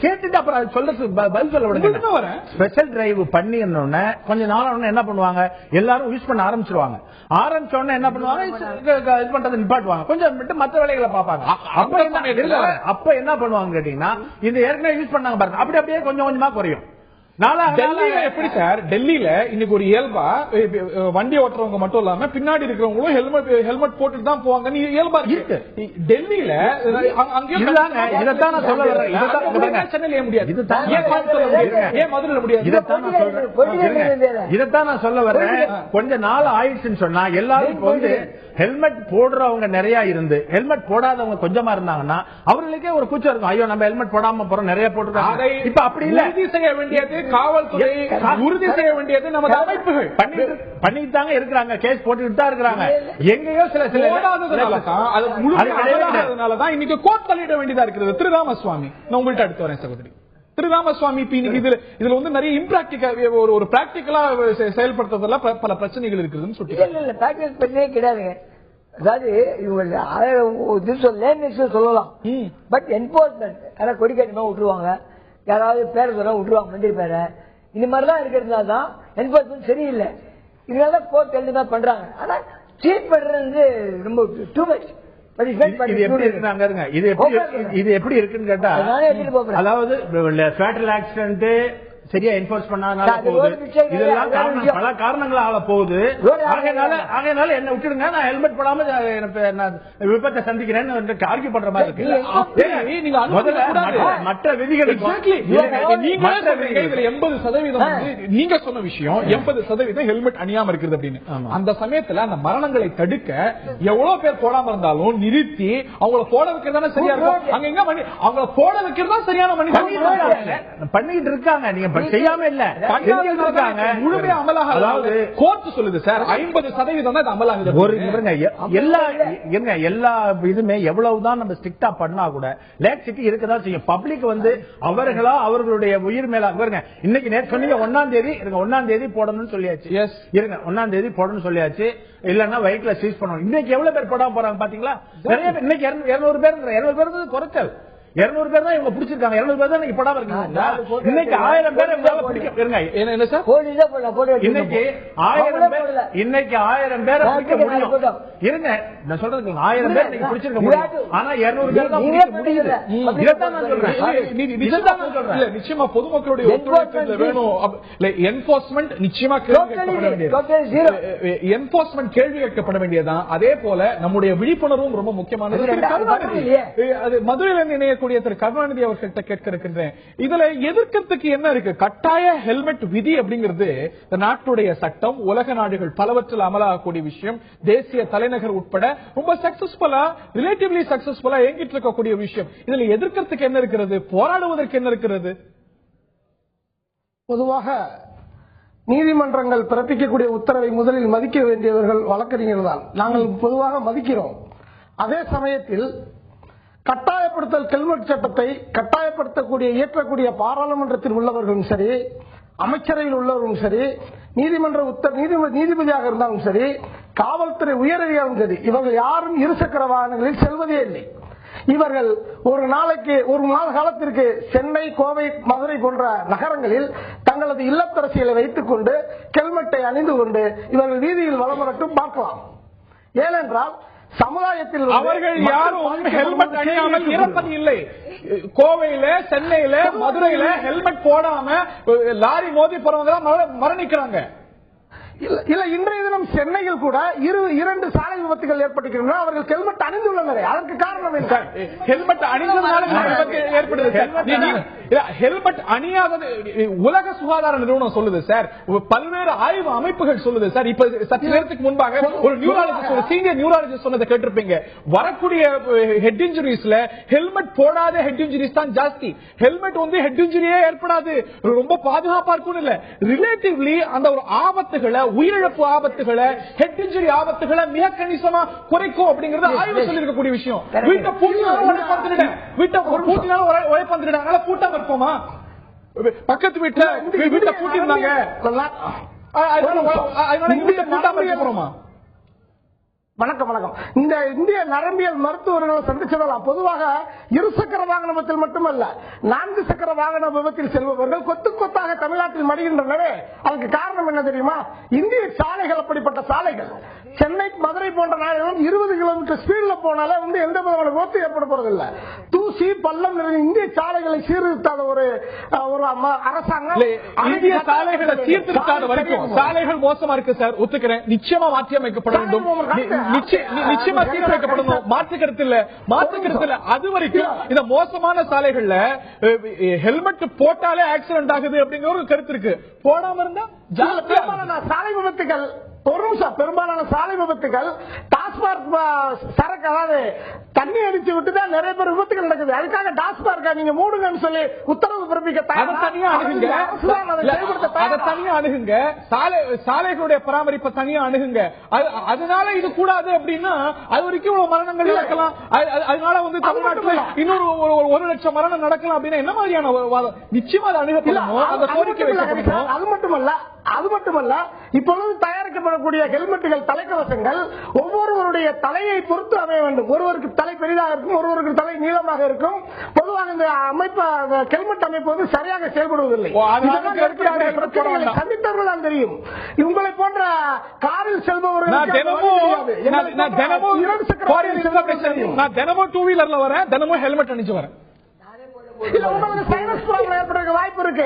கேட்டுட்டு அப்புறம் பதில் சொல்ல விடுங்க. ஸ்பெஷல் டிரைவ் பண்ணி கொஞ்ச நாள் என்ன பண்ணுவாங்க, எல்லாரும் யூஸ் பண்ண ஆரம்பிச்சிருவாங்க. ஆரம்பிச்ச உடனே என்ன பண்ணுவாங்க, இது பண்றது நிப்பாட்டுவாங்க, கொஞ்சம் விட்டு மற்ற வேலைகளை பார்ப்பாங்க. அப்ப என்ன பண்ணுவாங்க கேட்டீங்கன்னா, இது ஏற்கனவே யூஸ் பண்ணாங்க பாருங்க, அப்படி அப்படியே கொஞ்சம் கொஞ்சமா குறையும். எப்படி சார் டெல்லியில இன்னைக்கு ஒரு இயல்பா வண்டி ஓட்டுறவங்க மட்டும் இல்லாம பின்னாடி இருக்கிறவங்களும் ஹெல்மெட் போட்டுட்டு தான் போவாங்க. இயல்பா இருக்கு டெல்லியில. இதைத்தான் நான் சொல்ல வரேன். சென்னையில முடியாது, ஏன் மதுரையில முடியாது? இதைத்தான் நான் சொல்ல வரேன். கொஞ்ச நாள் ஆயிடுச்சுன்னு சொன்னா எல்லாரும் வந்து ஹெல்மெட் போடுறவங்க நிறைய இருந்து ஹெல்மெட் போடாதவங்க கொஞ்சமா இருந்தாங்கன்னா அவர்களுக்கே ஒரு கூச்சம் இருக்கும், ஐயோ நம்ம ஹெல்மெட் போடாம போறோம், நிறைய போட்டுருக்காங்க. இப்ப அப்படி இல்ல. உறுதி செய்ய வேண்டியது காவல்துறை, உறுதி செய்ய வேண்டியது நமது அமைப்புகள் பண்ணிட்டு தாங்க இருக்கிறாங்க, கேஸ் போட்டுட்டு தான் இருக்கிறாங்க. எங்கேயோ சில முழுமையானதுனாலதான் இன்னைக்கு கோர்ட் தள்ளிட வேண்டியதா இருக்கிறது. திரு ராமசுவாமி, நான் உங்கள்கிட்ட அடுத்து வரேன் சகோதரி. திரு ராமசுவாமி, இதுல வந்து நிறைய இம்பிராக்டிகல், ஒரு பிராக்டிகலா செயல்படுத்துறதுல பல பிரச்சனைகள் இருக்குதுன்னு சொல்லிட்டு கிடையாதுங்க. அதாவது சொல்லலாம், பட் என்போர்ஸ்மெண்ட் யாராவது கொடி கட்டினா விட்டுருவாங்க, யாராவது பேரை சொல்ல விட்டுருவாங்க, மந்திரி பேரை. இந்த மாதிரிலாம் இருக்கிறதுனால தான் என்போர்ஸ்மெண்ட் சரியில்லை. இதனால கோர்ட் எழுதுமா பண்றாங்க. ஆனா சீட் பண்றது ரொம்ப டூ மச். இது எப்படி இருக்குன்னு கேட்டா, அதாவது ஃபேட்டல் ஆக்சிடென்ட் சரியா என்ஃபோர்ஸ் பண்ணாதனால போகுது, இதெல்லாம் பல காரணங்களால போகுது. ஆகையினால என்ன விட்டுடுங்க, நான் ஹெல்மெட் போடாம விபத்தை சந்திக்கிறேன்னு ஆர்கியூ பண்ற மாதிரி இருக்கு. மற்ற விதிகளுக்கு 80% நீங்க சொன்ன விஷயம் 80% ஹெல்மெட் அணியாம இருக்கிறது அப்படின்னு. அந்த சமயத்துல அந்த மரணங்களை தடுக்க எவ்வளவு பேர் போடாம இருந்தாலும் நிறுத்தி அவங்களை போட வைக்கிறதான சரியா இருக்கும். அங்க எங்க அவங்களை போட வைக்கிறதா சரியான பண்ணிட்டு இருக்காங்க. நீங்க செய்யாம இல்ல, முழுமையா அமலாக. அதாவது கோர்ட் சொல்லுது சார் 50% தான் அமலாகுது. எல்லா இதுமே எவ்வளவுதான் நம்ம ஸ்ட்ரிக்டா பண்ணா கூட லேக்சிட்டி இருக்கதான் செய்யும். பப்ளிக் வந்து அவர்களா அவர்களுடைய உயிர் மேல இன்னைக்கு நேற்று சொன்னீங்க 1ஆம் தேதி 1ஆம் தேதி போடணும்னு சொல்லியாச்சு. இருங்க 1ஆம் தேதி போடணும்னு சொல்லியாச்சு. இல்லன்னா வெஹிக்கிள சீஸ் பண்ணணும். இன்னைக்கு எவ்வளவு பேர் போடாம போறாங்க பாத்தீங்களா? நிறைய பேர். இன்னைக்கு 200 பேர் குறைச்சல். 200 பேர் தான் இவங்க பிடிச்சிருக்காங்க. 200 பேர் தான் இன்னைக்கு போடாம இருக்காங்க. இன்னைக்கு 1000 பேர் இவங்களால பிடிக்க இருங்க. என்ன சார் இன்னைக்கு 1000 பேரை பிடிக்க முடியும். இருங்க நான் சொல்றதுக்கு 1000 பேர் இன்னைக்கு பிடிச்சிருக்க முடியும். ஆனா 200 பேர் தான் பிடிக்க முடியுது. இதைத்தான் நான் சொல்றேன். நிச்சயமா பொதுமக்களுடைய ஒத்துழைப்பு வேணும். என்ஃபோர்ஸ்மெண்ட் நிச்சயமா என்ஃபோர்ஸ்மெண்ட் கேள்வி கேட்கப்பட வேண்டியதுதான். அதே போல நம்முடைய விழிப்புணர்வும் ரொம்ப முக்கியமானது. மதுரையில் இணைய திரு கருணாநிதி அவர்கிட்ட கேட்க இருக்கின்றேன். இதுல எதிர்க்கிறதுக்கு என்ன இருக்கு? கட்டாய ஹெல்மெட் விதி அப்படிங்கிறது நாட்டுடைய சட்டம், உலக நாடுகள் பலவற்றில் அமலாகக்கூடிய விஷயம், தேசிய தலைநகர் உட்பட ரொம்ப சக்சஸ்ஃபுல்லா, ரிலேட்டிவ்லி சக்சஸ்ஃபுல்லா இயங்கிட்டு இருக்கக்கூடிய விஷயம். இதுல எதிர்க்கிறதுக்கு என்ன இருக்கிறது? போராடுவதற்கு என்ன இருக்கிறது? பொதுவாக நீதிமன்றங்கள் பிறப்பிக்கக்கூடிய உத்தரவை முதலில் மதிக்க வேண்டியவர்கள் வழக்கறிஞர்கள் தான். நாங்கள் பொதுவாக மதிக்கிறோம். அதே சமயத்தில் கட்டாயப்படுத்தல் ஹெல்மெட் சட்டத்தை கட்டாயப்படுத்தக்கூடிய இயற்றக்கூடிய பாராளுமன்றத்தில் உள்ளவர்களும் சரி, அமைச்சரவையில் உள்ளவர்களும் சரி, நீதிபதியாக இருந்தாலும் சரி, காவல்துறை உயரதிகாரியும் சரி, இவர்கள் யாரும் இருசக்கர வாகனங்களில் செல்வதே இல்லை. இவர்கள் ஒரு நாளைக்கு ஒரு மாத காலத்திற்கு சென்னை, கோவை, மதுரை போன்ற நகரங்களில் தங்களது இல்லத்தரசிகளை வைத்துக் கொண்டு ஹெல்மெட்டை அணிந்து கொண்டு இவர்கள் வீதியில் வலம் வரட்டும் பார்க்கலாம். ஏனென்றால் சமுதாயத்தில் அவர்கள் யாரும் ஹெல்மெட் அணியாமல் இறப்பது இல்லை. கோவையில, சென்னையில, மதுரையில ஹெல்மெட் போடாம லாரி மோதி போறவங்க மரணிக்கிறாங்க. இல்ல, இன்றைய தினம் சென்னையில் கூட 2 சாலை விபத்துகள் ஏற்பட்டிருக்கின்றன. அவர்கள் ஹெல்மெட் அணிந்துள்ளனர். அதற்கு காரணம் என்ன? ஹெல்மெட் அணிந்ததுனால ஏற்படுது. ஹெல்மெட் அணியாதது உலக சுகாதார நிறுவனம் சொல்லுது சார், பல்வேறு ஆய்வு அமைப்புகள் சொல்லுது சார். இப்ப சற்று நேரத்துக்கு முன்பாக ஒரு நியூராலஜிஸ்ட், ஒரு சீனியர் நியூராலஜிஸ்ட் சொன்னதை கேட்டிருப்பீங்க. வரக்கூடிய ஹெட் இன்ஜுரிஸ்ல ஹெல்மெட் போடாத ஹெட் இன்ஜுரிஸ் தான் ஜாஸ்தி. ஹெல்மெட் வந்து ஹெட் இன்ஜுரியே ஏற்படாது, ரொம்ப பாதுகாப்பா இருக்கும் இல்ல, ரிலேட்டிவ்லி அந்த ஒரு ஆபத்துகளை, உயிரிழப்பு ஆபத்துகளை, ஹெட் இன்ஜுரி ஆபத்துகளை மிக கணிசமா குறைக்கும் அப்படிங்கறது ஆய்வு சொல்லி இருக்கக்கூடிய விஷயம். வீட்டை பூட்டினாலும் உழைப்பந்துடுறாங்க, அதனால பூட்டாம இருப்போமா? பக்கத்து வீட்டை பூட்டிருந்தாங்க, பூட்டாம இருப்போமா? வணக்கம் வணக்கம். இந்த இந்திய நரம்பியல் மருத்துவர்களை சந்திச்சதெல்லாம் பொதுவாக இருசக்கர வாகன விபத்தில் மட்டுமல்ல, 4 சக்கர வாகன விபத்தில் செல்பவர்கள் கொத்து கொத்தாக தமிழ்நாட்டில் மடிகின்றனவே. அதுக்கு காரணம் என்ன தெரியுமா? இந்திய சாலைகள் அப்படிப்பட்ட சாலைகள். சென்னை மதுரை போன்ற நாடுகளும் 20 கிலோமீட்டர் ஸ்பீட்ல போனாலே வந்து எந்த விதமான விபத்து ஏற்பட போறதில்லை. தூசி பள்ளம் நிறைந்த இந்திய சாலைகளை சீர்திருத்தாத ஒரு அரசாங்கம். இந்திய சாலைகளை சீர்திருத்தாத வரைக்கும் சாலைகள் மோசமா இருக்கு சார், ஒத்துக்கிறேன். நிச்சயமா மாற்றி அமைக்கப்பட வேண்டும், நிச்சயமா சீரமைக்கப்படணும், மாற்று கருத்து இல்ல. அது வரைக்கும் இந்த மோசமான சாலைகள்ல ஹெல்மெட் போட்டாலே ஆக்சிடென்ட் ஆகுது அப்படிங்கிற ஒரு கருத்து இருக்கு. போடாம இருந்தா சாலை விபத்துகள் பெரும்பாலான சாலை விபத்துகள் டாஸ்மார்க் சரக்கு, அதாவது தண்ணி அடிச்சு விட்டுதான் நிறைய பேர் விபத்துகள் நடக்குது. அதுக்காக டாஸ்மார்க் நீங்க மூடுங்கன்னு சொல்லி உத்தரவு பிறப்பிக்க தனியா அணுகுங்க, சாலைகளுடைய பராமரிப்பை தனியா அணுகுங்க. அதனால இது கூடாது அப்படின்னா அது வரைக்கும் மரணங்கள் நடக்கலாம். அதனால வந்து தமிழ்நாட்டில் இன்னொரு 1 லட்சம் மரணம் நடக்கலாம் அப்படின்னா என்ன மாதிரியான நிச்சயமா அதை அணுகப்படணும், அந்த கோரிக்கை வைக்கப்படணும். அது மட்டுமல்ல இப்பொழுது தயாரிக்கப்படக்கூடிய ஹெல்மெட்டுகள், தலைக்கவசங்கள் ஒவ்வொருவருடைய தலையை பொறுத்து அமைய வேண்டும். ஒருவருக்கு தலை பெரிதாக இருக்கும், ஒருவருக்கு தலை நீளமாக இருக்கும். பொதுவாக இந்த அமைப்பு, ஹெல்மெட் அமைப்பு வந்து சரியாக செயல்படுவதில்லை. சந்தித்தவர்கள் தான் தெரியும். உங்களை போன்ற காரில் செல்பவர்கள் நான் தினமும் 2 வீலர்ல வரேன், தினமும் ஹெல்மெட் அணிஞ்சு வரேன். வாய்ப்பு இருக்கு.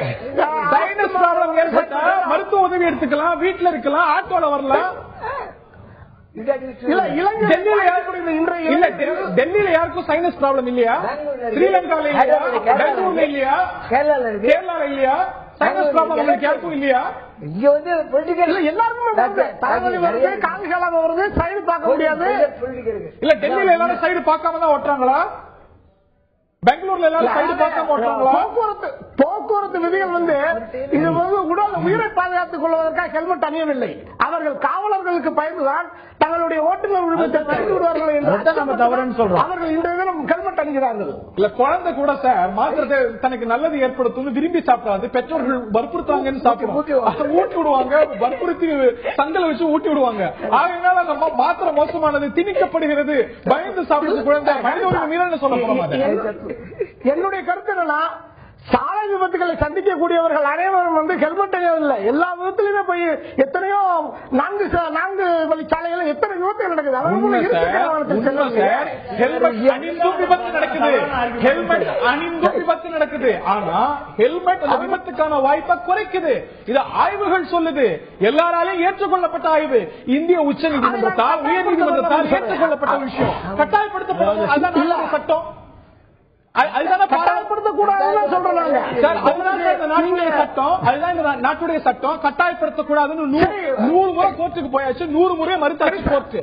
மருத்துவ உதவி எடுத்துக்கலாம், வீட்டுல இருக்கலாம், ஆட்டோல வரலாம். டெல்லியில யாருக்கும் சைனஸ் ப்ராப்ளம் இல்லையா? ஸ்ரீலங்கால இல்லையா? பெங்களூர்ல இல்லையா? கேரளால இல்லையா? சைனஸ் ப்ராப்ளம் உங்களுக்கு யாருக்கும் இல்லையா? இங்க வந்து எல்லாருமே காங்கிரஸ் வருது, சைடு பார்க்க முடியாது. இல்ல டெல்லியில எல்லாரும் சைடு பார்க்காம தான் ஓட்டுறாங்களா? பெங்களூர்ல எல்லாரும் சைடு பார்க்காம ஓட்டுறாங்களா? போக்குவரத்து விதிகள் வந்து இது வந்து உடல் உயிரை பாதுகாத்துக் கொள்வதற்காக ஹெல்மெட் அணியவில்லை. அவர்கள் காவலர்களுக்கு பயந்துதான் தங்களுடைய ஓட்டுநர் உரிமத்தை தடுத்து விடுவார்கள் என்று தவறுன்னு சொல்றோம். அவர்கள் இன்றைய தினம் ஹெல்மெட் அணிகிறார்கள். இல்ல குழந்தை கூட சார் மாத்திரத்தை தனக்கு நல்லது ஏற்படுத்தும் விரும்பி சாப்பிடாது, பெற்றோர்கள் வற்புறுத்தாங்கன்னு சாப்பிடுவோம், ஊட்டி விடுவாங்க, வற்புறுத்தி சங்கல வச்சு ஊட்டி விடுவாங்க. ஆகையினால நம்ம மாத்திரை மோசமானது திணிக்கப்படுகிறது, பயந்து சாப்பிடுறது குழந்தை மனித உரிமை மீறல்னு சொல்ல போற மாதிரி. என்னுடைய கருத்து என்னன்னா, சாலை விபத்துகளை சந்திக்கக்கூடியவர்கள் அனைவரும் வந்து ஹெல்மெட் அணியவில்லை. எல்லா விதத்திலுமே போய் எத்தனையோ 4 வழி சாலைகள் எத்தனை விபத்துகள் நடக்குது. ஹெல்மெட் அணிந்தும் விபத்து நடக்குது. ஆனா ஹெல்மெட் அந்த விபத்துக்கான வாய்ப்பை குறைக்குது. இது ஆய்வுகள் சொல்லுது, எல்லாராலையும் ஏற்றுக்கொள்ளப்பட்ட ஆய்வு. இந்திய உச்ச நீதிமன்றத்தால், உயர் நீதிமன்றத்தால் ஏற்றுக்கொள்ளப்பட்ட விஷயம். கட்டாயப்படுத்தப்படும் அதுதான் சட்டம். நாட்டுடைய சட்டம் கட்டாயப்படுத்தக்கூடாதுன்னு 100 முறை கோர்ட்டுக்கு போயாச்சு, 100 முறை மறுத்தாச்சு கோர்ட்டு.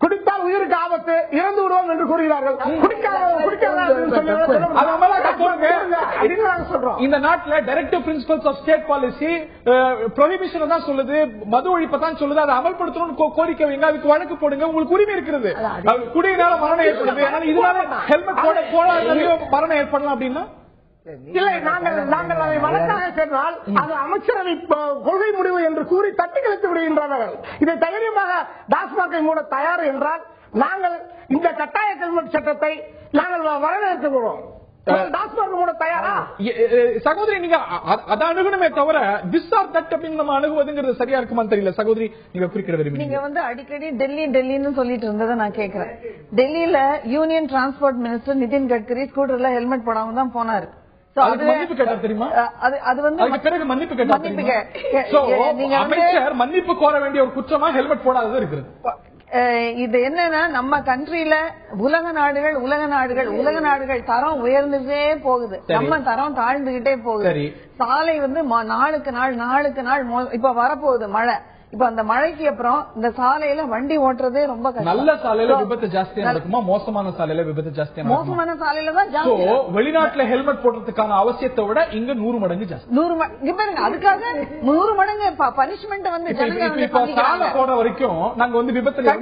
குடித்தால் உயிருக்கு ஆபத்து, இறந்து விடுவோம் என்று கூறுகிறார்கள். இந்த நாட்டில் directive principles of state policy prohibition தான் சொல்லுது, மது ஒழிப்பை தான் சொல்லுது. அதை அமல்படுத்தணும், கோரிக்கை வைங்க, அதுக்கு வழக்கு போடுங்க, உங்களுக்கு உரிமை இருக்கிறது. குடியினால மரணம் ஏற்படுது, இதனால ஹெல்மெட் போட மரணம் ஏற்படலாம் அப்படின்னா இல்லை, நாங்கள் அதை வழக்காக சென்றால் அது அமைச்சரவை கொள்கை முடிவு என்று கூறி தட்டி கழித்து விடுகின்றனர். இதை தைரியமாக டாஸ்மாகை மூட தயார் என்றால் நாங்கள் இந்த கட்டாய ஹெல்மெட் சட்டத்தை நாங்கள் வரவேற்கிறோம். டாஸ்மாக் மூட தயாரா? சகோதரி, நீங்க அதை அணுகணுமே தவிர திஸ் ஆர் தட் அப்படின்னு நம்ம அணுகுவதுங்கிறது சரியா இருக்குமான்னு தெரியல. சகோதரி, நீங்க குறிப்பிட விரும்புறீங்க. நீங்க வந்து அடிக்கடி டெல்லின்னு சொல்லிட்டு இருந்ததை நான் கேட்கிறேன். டெல்லியில union transport minister Nitin Gadkari ஸ்கூட்டர்ல ஹெல்மெட் போடாம தான் போனாரு. மன்னிப்பு கேட்டார் தெரியுமா? அது வந்து பிறகு மன்னிப்பு கேட்டார். அமைச்சர் மன்னிப்பு கோர வேண்டிய ஒரு குற்றமா ஹெல்மெட் போடாதது இருக்குது. இது என்னன்னா நம்ம கண்ட்ரில உலக நாடுகள் தரம் உயர்ந்துட்டே போகுது, நம்ம தரம் தாழ்ந்துகிட்டே போகுது. சாலை வந்து நாளுக்கு நாள் இப்ப வரப்போகுது மழை. இப்ப அந்த மழைக்கு அப்புறம் இந்த சாலையில வண்டி ஓட்டுறதே ரொம்ப கஷ்டம். நல்ல சாலையில விபத்து ஜாஸ்தியா இருக்குமா, மோசமான சாலையில விபத்து ஜாஸ்தியா? மோசமான சாலையில தான் ஜாஸ்தி. வெளிநாட்டுல ஹெல்மெட் போடுறதுக்கான அவசியத்தை விட இங்க 100 மடங்கு ஜாஸ்தி. 100 மடங்கு. அதுக்காக 100 மடங்கு பனிஷ்மெண்ட் வந்து சாலை போட வரைக்கும் நாங்க வந்து விபத்துல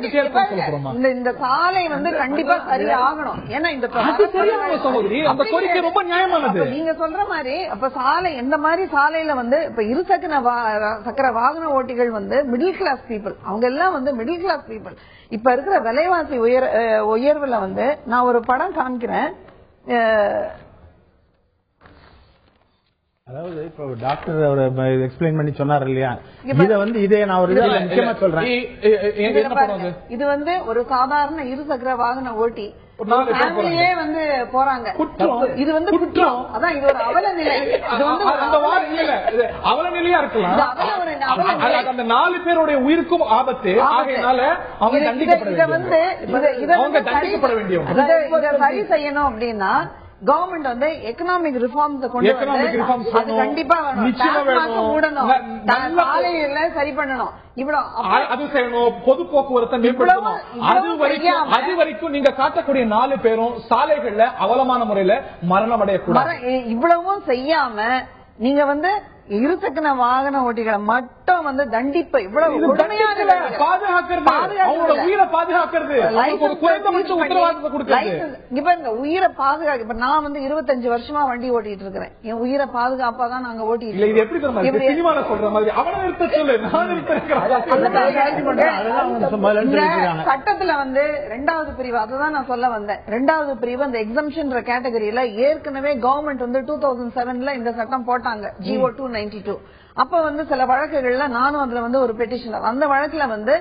இந்த சாலை வந்து கண்டிப்பா சரியாகணும். ஏன்னா இந்த சகோதரி அந்த கோரிக்கை ரொம்ப நியாயமானது. நீங்க சொல்ற மாதிரி அப்ப சாலை எந்த மாதிரி சாலையில வந்து இப்ப இருசக்கர வாகன ஓட்டிகள் வந்து மிடில் கிளாஸ் பீப்புள், அவங்க எல்லாம் வந்து மிடில் கிளாஸ் பீப்புள். இப்ப இருக்கிற விலைவாசி உயர்வுல வந்து நான் ஒரு படம் காமிக்கிறேன். அதாவது இப்போ டாக்டர் அவர் எக்ஸ்பிளைன் பண்ணி சொன்னார் இல்லையா, இதை நான் ஒரு முக்கியமா சொல்றேன். இது வந்து ஒரு சாதாரண இருசக்கர வாகன ஓட்டி ஃபேமிலியே வந்து போறாங்க. இது வந்து குற்றம். அதான் இது ஒரு அவல நிலை. இது வந்து அவல நிலையா இருக்கலாம். அந்த 4 பேருடைய உயிருக்கும் ஆபத்து. ஆகையினால அவங்க தண்டிக்கப்பட வேண்டியவங்க. இதை சரி செய்யணும் அப்படின்னா கவர்மெண்ட் வந்து எக்கனாமிக் ரிஃபார்ம்ஸ் கொண்டு அது கண்டிப்பா மூடணும், சாலையில சரி பண்ணணும், அது செய்யணும், பொது போக்குவரத்தை மேம்படுத்தணும். அது வரைக்கும் நீங்க காட்டக்கூடிய 4 பேரும் சாலைகள்ல அவலமான முறையில மரணம் அடையக்கூடாது. இவ்வளவும் செய்யாம நீங்க வந்து இருசக்கர வாகன ஓட்டிகளை மட்டும் வந்து தண்டிப்பு இவ்வளவு உயிரை பாதுகாக்கிறது உயிரை பாதுகாக்க. இப்ப நான் வந்து 25 வருஷமா வண்டி ஓட்டிட்டு இருக்கிறேன். என் உயிரை பாதுகாப்பா தான் நாங்க ஓட்டிட்டு. இது எப்படி சினிமால சொல்ற மாதிரி அவனை நிறுத்த சொல்லு, நான் சட்டத்துல வந்து 2வது பிரிவு, அதுதான் நான் சொல்ல வந்தேன். 2வது பிரிவு அந்த எக்ஸம்ஷன் கேட்டகரியில ஏற்கனவே கவர்மெண்ட் வந்து 2007 இந்த சட்டம் போட்டாங்க, GO 292. அப்ப வந்து சில வழக்குகள்ல நானும் அதுல வந்து ஒரு பெட்டிஷனர். அந்த வழக்குல வந்து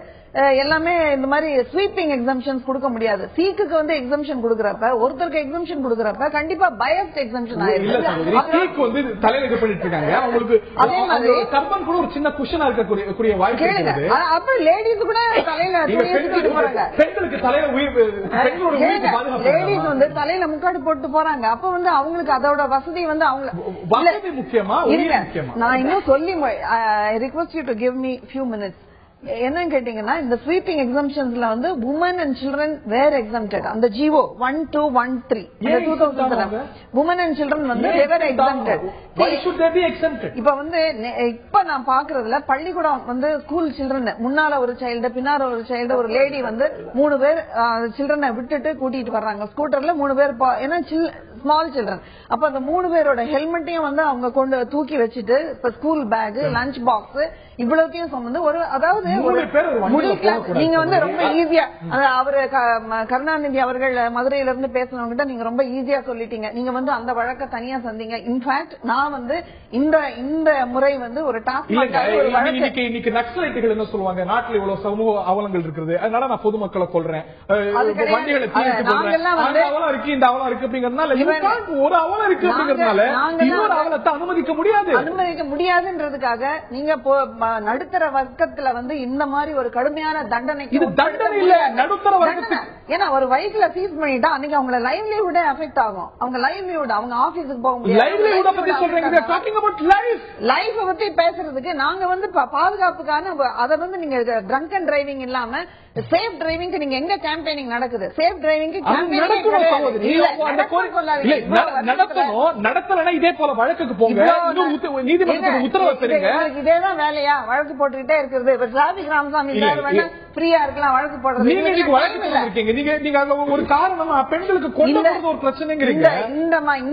எல்லாமே இந்த மாதிரி ஸ்வீப்பிங் எக்ஸம்ஷன்ஸ் கொடுக்க முடியாது. சீக்கு வந்து எக்ஸம்ஷன் கொடுக்கறப்ப, ஒருத்தருக்கு எக்ஸம்ஷன் கொடுக்கறப்ப கண்டிப்பா பயஸ்ட் எக்ஸம்ஷன் ஆயிருக்கு. தலையில பண்ணிட்டு இருக்காங்க. அவங்களுக்கு அதே மாதிரி கர்பன் கூட ஒரு சின்ன குஷனா இருக்கக்கூடிய வாய்ப்பு இருக்குது. அப்ப லேடிஸ் கூட தலையில போறாங்க. பெண்களுக்கு தலையில லேடிஸ் வந்து தலையில முக்காடு போட்டு போறாங்க. அப்ப வந்து அவங்களுக்கு அதோட வசதி வந்து அவங்க முக்கியமா. நான் இன்னும் சொல்லி I request you to give me few minutes. என்னன்னு கேட்டீங்கன்னா இந்த ஸ்வீப்பிங் எக்ஸம்ஷன்ஸ்ல வந்து women and children were exempted. அந்த GO 1213 2007 women and children வந்து they were exempted. Why should they be exempted? இப்ப நான் பாக்குறதுல பள்ளிக்கூடம் வந்து ஸ்கூல் சில்ட்ரன் முன்னால ஒரு சைல்டு பின்னால ஒரு சைல்டு, ஒரு லேடி வந்து 3 பேர் சில்ட்ரனை விட்டுட்டு கூட்டிட்டு வர்றாங்க ஸ்கூட்டர்ல. 3 பேர் ஏன்னா ஸ்மால் சில்ட்ரன். அப்ப அந்த 3 பேரோட ஹெல்மெட்டையும் வந்து அவங்க கொண்டு தூக்கி வச்சுட்டு இப்ப ஸ்கூல் பேக், லஞ்ச் பாக்ஸ் இவ்வளவுத்தையும் சுமந்து ஒரு அதாவது நீங்க வந்து ரொம்ப ஈஸியா அவரு கருணாநிதி அவர்கள் மதுரையில இருந்து பேசினவங்க நீங்க ரொம்ப ஈஸியா சொல்லிட்டீங்க. நீங்க வந்து அந்த வழக்க தனியா சந்தீங்க. இன்ஃபேக்ட் நான் வந்து இந்த முறை வந்து ஒரு டாஸ்க் இன்னைக்கு நக்சலைட்டுகள் என்ன சொல்லுவாங்க, நாட்டில் இவ்வளவு சமூக அவலங்கள் இருக்குது, அதனால நான் பொதுமக்களை கொள்றேன், வண்டிகளை அவலம் இருக்கு, இந்த அவலம் இருக்கு அப்படிங்கறதுனால ஒரு அவலம் இருக்கு அப்படிங்கறதுனால இன்னொரு அவலத்தை அனுமதிக்க முடியாதுன்றதுக்காக நீங்க நடுத்தர வர்க்கத்துல வந்து இந்த மாதிரி ஒரு கடுமையான தண்டனை இல்ல. நடுத்தர வர்க்கத்துக்கு ஏன்னா ஒரு வயசுல ஃபீஸ் பண்ணிட்டா அன்னைக்கு அவங்க லைவ்லிஹுட் அஃபெக்ட் ஆகும். அவங்க லைவ்லிஹுட் அவங்க ஆபீஸ்க்கு போக முடியாது. லைஃப் பத்தி பேசுறதுக்கு நாங்க வந்து பாதுகாப்புக்கான அதை வந்து நீங்க ட்ரங்க் அண்ட் டிரைவிங் இல்லாம சேஃப் டிரைவிங்க்கு நீங்க எங்க கேம்பெயினிங் நடக்குது? சேஃப் டிரைவிங்க்கு நடத்தலனா இதே போல வழக்குக்கு போங்க, நீதிமன்றத்துக்கு உத்தரவு தருங்க. இதேதான் வேலையா வழக்கு போட்டுக்கிட்டே இருக்கிறது? டிராபிக் ராமசாமி வேணா ஃப்ரீயா இருக்கலாம் வழக்கு போடுறது. நீங்க ஒரு காரணமா பெண்களுக்கு கொண்டு வரது ஒரு பிரச்சனைங்கிறீங்க.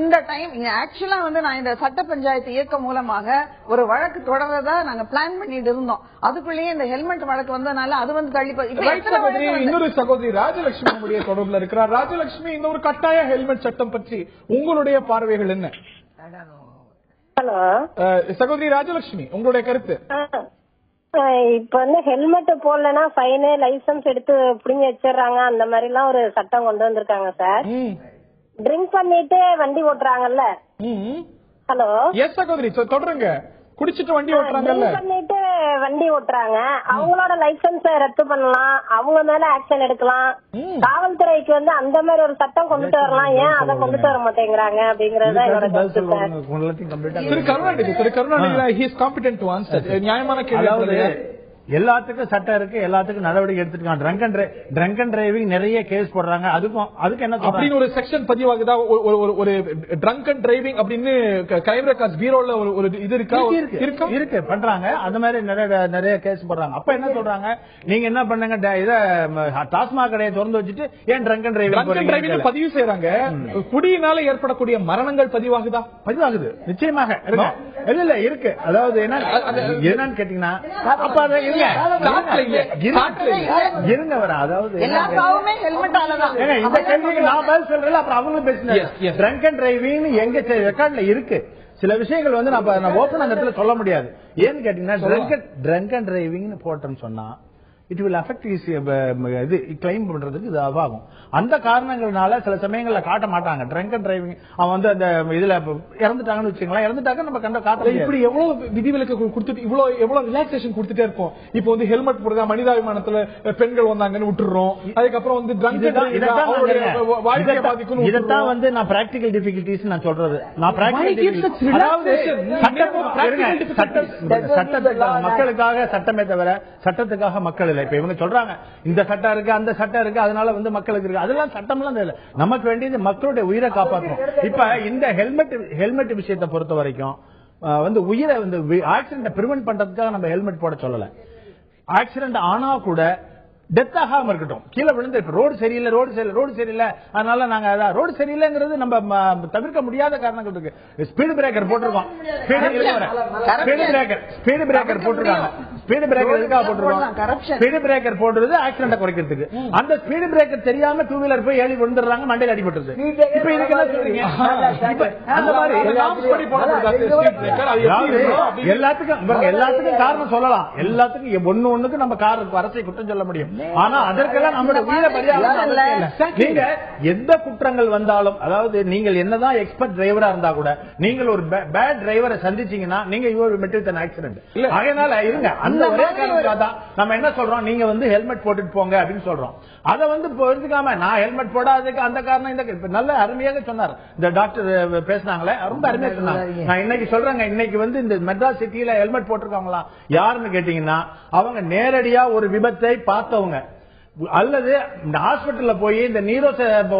இந்த டைம் ஆக்சுவலா வந்து நான் இந்த சட்ட பஞ்சாயத்து இயக்கம் மூலமாக ஒரு வழக்கு தொடர்றதா நாங்க பிளான் பண்ணிட்டு இருந்தோம். அதுக்குள்ளேயே இந்த ஹெல்மெட் வழக்கு வந்தனால அது வந்து தள்ளி. இன்னொரு சகோதரி ராஜலட்சுமி நம்முடைய தொடர்புல இருக்கிறார். ராஜலட்சுமி, இந்த ஒரு கட்டாய ஹெல்மெட் சட்டம் பற்றி உங்களுடைய பார்வைகள் என்ன? ஹலோ சகோதரி ராஜலட்சுமி, உங்களுடைய கருத்து? இப்ப வந்து ஹெல்மெட் போடலன்னா ஃபைனு, லைசன்ஸ் எடுத்து புடிங்கி வச்சிடறாங்க, அந்த மாதிரி எல்லாம் ஒரு சட்டம் கொண்டு வந்திருக்காங்க சார். ட்ரிங்க் பண்ணிட்டு வண்டி ஓட்டுறாங்கல்ல. ஹலோ எஸ் சகோதரி தொடருங்க. குடிச்சிட்டு வண்டி ஓட்டுறாங்கல்ல, பண்ணிட்டு வண்டி ஓட்டுறாங்க, அவங்களோட லைசன்ஸ் ரத்து பண்ணலாம், அவங்க மேல ஆக்ஷன் எடுக்கலாம். காவல்துறைக்கு வந்து அந்த மாதிரி ஒரு சட்டம் கொண்டுட்டு வரலாம், ஏன் அதை கொண்டுட்டு வர மாட்டேங்கிறாங்க அப்படிங்கறத திரு Karunanidhi he is competent to answer. நியாயமான கேள்வி. எல்லாத்துக்கும் சட்டம் இருக்கு, எல்லாத்துக்கும் நடவடிக்கை எடுத்துருக்காங்க. ட்ரங்க் அண்ட் டிரைவிங் நிறைய கேஸ் போடுறாங்க. அதுக்கு என்ன அப்படின்னு ஒரு செக்ஷன் பதிவாகுதா? ஒரு ட்ரங்க் அண்ட் டிரைவிங் அப்படின்னு கிரைம் ரெக்கார்ட்ஸ் பீரோல ஒரு இது இருக்கு பண்றாங்க. அந்த மாதிரி நிறைய கேஸ் போடுறாங்க. அப்ப என்ன சொல்றாங்க, நீங்க என்ன பண்ணுங்க, இத டாஸ்மாக் கடையை திறந்து வச்சுட்டு ஏன் ட்ரங்க் அண்ட் டிரைவிங் பதிவு செய்யறாங்க. குடியினால ஏற்படக்கூடிய மரணங்கள் பதிவாகுதா? பதிவாகுது நிச்சயமாக. இல்ல இருக்கு. அதாவது என்னன்னு கேட்டீங்கன்னா, அப்ப அதை இருங்க வர, அதாவது இந்த கேள்விக்கு நான் பதில் சொல்றேன். அப்புறம் அவங்களும் பேசுறாங்க. ட்ரங்க் அண்ட் டிரைவிங் எங்க ரெக்கார்ட்ல இருக்கு. சில விஷயங்கள் வந்து நான் ஓப்பன் அந்த இடத்துல சொல்ல முடியாது. ஏன்னு கேட்டீங்கன்னா, ட்ரங்க் அண்ட் டிரைவிங் போட்டோம்னு சொன்னா இட் வில் அஃபெக்ட் இது கிளைம் பண்றதுக்கு இது ஆகும். அந்த காரணங்கள்னால சில சமயங்கள்ல காட்ட மாட்டாங்க. ட்ரங்க் அண்ட் டிரைவிங் அவன் வந்து அந்த இதுல இறந்துட்டாங்கன்னு வச்சுக்கலாம், இறந்துட்டாங்க நம்ம கண்ட காட்ட. இப்படி எவ்வளவு விதிவிலக்கு கொடுத்துட்டு எவ்வளவு ரிலாக்சேஷன் கொடுத்துட்டே இருக்கும். இப்போ வந்து ஹெல்மெட் போடுறதா மனிதாபிமானத்துல பெண்கள் வந்தாங்கன்னு விட்டுறோம். அதுக்கப்புறம் வந்து இதைத்தான் வந்து நான் பிராக்டிகல் டிஃபிகல்டிஸ் நான் சொல்றது. நான் சட்டத்துக்காக மக்களுக்காக சட்டமே தவிர சட்டத்துக்காக மக்கள். இப்ப இவங்க சொல்றாங்க இந்த சட்டம் இருக்கு, அந்த சட்டம் இருக்கு, அதனால வந்து மக்களுக்கு இருக்கு. அதெல்லாம் சட்டம் எல்லாம் இல்ல. நமக்கு வேண்டியது மக்களுடைய உயிரை காப்பாற்றணும். இப்ப இந்த ஹெல்மெட் விஷயத்தை பொறுத்த வரைக்கும் வந்து உயிரை வந்து ஆக்சிடென்ட் பிரிவென்ட் பண்றதுக்காக நம்ம ஹெல்மெட் போட சொல்லல. ஆக்சிடென்ட் ஆனா கூட டெத் ஆகாம இருக்கட்டும். கீழே விழுந்து ரோடு சரியில்லை அதனால நாங்க ரோடு சரியில்லைங்கிறது நம்ம தவிர்க்க முடியாத காரணங்கள் இருக்கு. ஸ்பீடு பிரேக்கர் போட்டிருக்கோம். ஸ்பீடு பிரேக்கர் போட்டிருக்காங்க. ஸ்பீடு பிரேக்கர் எதுக்காக போட்டிருக்கோம்? ஸ்பீடு பிரேக்கர் போடுறது ஆக்சிடென்ட் குறைக்கிறதுக்கு. அந்த ஸ்பீடு பிரேக்கர் தெரியாம டூ வீலர் போய் ஏறி விழுந்துடுறாங்க, மண்டையில் அடிபட்டுருது. இப்ப இதுக்கு என்ன சொல்றீங்க? அந்த மாதிரி எல்லாத்துக்கும் காரணம் சொல்லலாம். எல்லாத்துக்கும் ஒண்ணுக்கு நம்ம அரசை குற்றம் சொல்ல முடியும். ஆனா அதற்கெல்லாம் நம்மளுடைய உயிரை பரிகாரம். நீங்க எந்த குற்றங்கள் வந்தாலும், அதாவது நீங்கள் என்னதான் எக்ஸ்பர்ட் டிரைவரா இருந்தா கூட நீங்கள் ஒரு பேட் டிரைவரை சந்திச்சீங்கன்னா நீங்க ஆக்சிடென்ட். அதனால இருங்க, அந்த ஒரே காரணத்துக்காக தான் நம்ம என்ன சொல்றோம், நீங்க வந்து ஹெல்மெட் போட்டுட்டு போங்க அப்படின்னு சொல்றோம். அதை வந்து புரிஞ்சுக்காம நான் ஹெல்மெட் போடாததுக்கு அந்த காரணம் இந்த நல்ல அருமையாக சொன்னார் இந்த டாக்டர் பேசினாங்களே, ரொம்ப அருமையா சொன்னாங்க. நான் இன்னைக்கு சொல்றேங்க, இன்னைக்கு வந்து இந்த மெட்ராஸ் சிட்டியில ஹெல்மெட் போட்டிருக்காங்களா யாருன்னு கேட்டீங்கன்னா, அவங்க நேரடியா ஒரு விபத்தை பார்த்தவங்க அல்லது இந்த ஹாஸ்பிட்டல்ல போய் இந்த நீரோ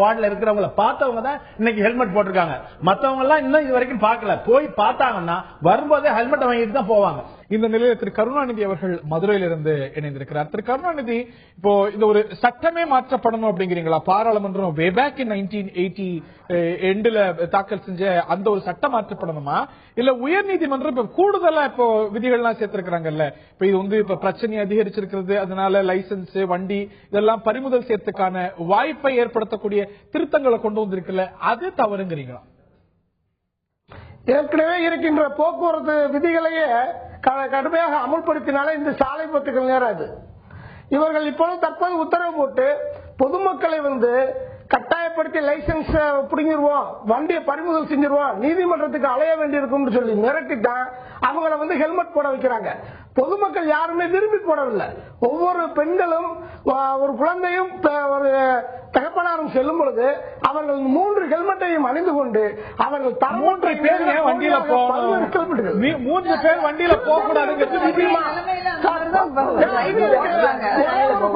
வார்டுல இருக்கிறவங்கள பார்த்தவங்க தான் இன்னைக்கு ஹெல்மெட் போட்டிருக்காங்க. மத்தவங்க எல்லாம் இன்னும் இது வரைக்கும் பார்க்கல. போய் பார்த்தாங்கன்னா வரும்போதே ஹெல்மெட் வாங்கிட்டு தான் போவாங்க. இந்த நிலையில் திரு கருணாநிதி அவர்கள் மதுரையிலிருந்து இணைந்திருக்கிறார். திரு கருணாநிதி, இப்போ இந்த ஒரு சட்டமே மாற்றப்படணும் அப்படிங்கிறீங்களா? பாராளுமன்றம் வே பேக் இன் 1980 எண்டுல தாக்கல் செஞ்ச அந்த ஒரு சட்டம் மாற்றப்படணுமா, இல்ல உயர் நீதிமன்றம் இப்ப கூடுதலா இப்போ விதிகள்லாம் சேர்த்திருக்கிறாங்கல்ல, இப்ப இது வந்து இப்ப பிரச்சனை அதிகரிச்சிருக்கிறது, அதனால லைசன்ஸ் வண்டி இதெல்லாம் பறிமுதல் செய்யறதுக்கான வாய்ப்பை ஏற்படுத்தக்கூடிய திருத்தங்களை கொண்டு வந்திருக்குல்ல, அது தவறுங்கிறீங்களா? ஏற்கனவே இருக்கின்ற போக்குவரத்து விதிகளையே கடுமையாக அமுல்படுத்தினாலே இந்த சாலை விபத்துகள் நேராது. இவர்கள் இப்போது தற்போது உத்தரவு போட்டு பொதுமக்களை வந்து கட்டாயப்படுத்தி லைசன்ஸ் பிடிங்கிருவோம், வண்டியை பறிமுதல் செஞ்சிருவோம், நீதிமன்றத்துக்கு அலைய வேண்டியிருக்கும் சொல்லி மிரட்டித்தான் அவங்கள வந்து ஹெல்மெட் போட வைக்கிறாங்க. பொதுமக்கள் யாருமே விரும்பி போடவில்லை. ஒவ்வொரு பெண்களும் ஒரு குழந்தையும் ஒரு தகப்பனாரும் செல்லும் பொழுது அவர்கள் 3 ஹெல்மெட்டையும் அணிந்து கொண்டு அவர்கள் 3 பேர் வண்டியில 3 பேர் வண்டியில போக கூடாது.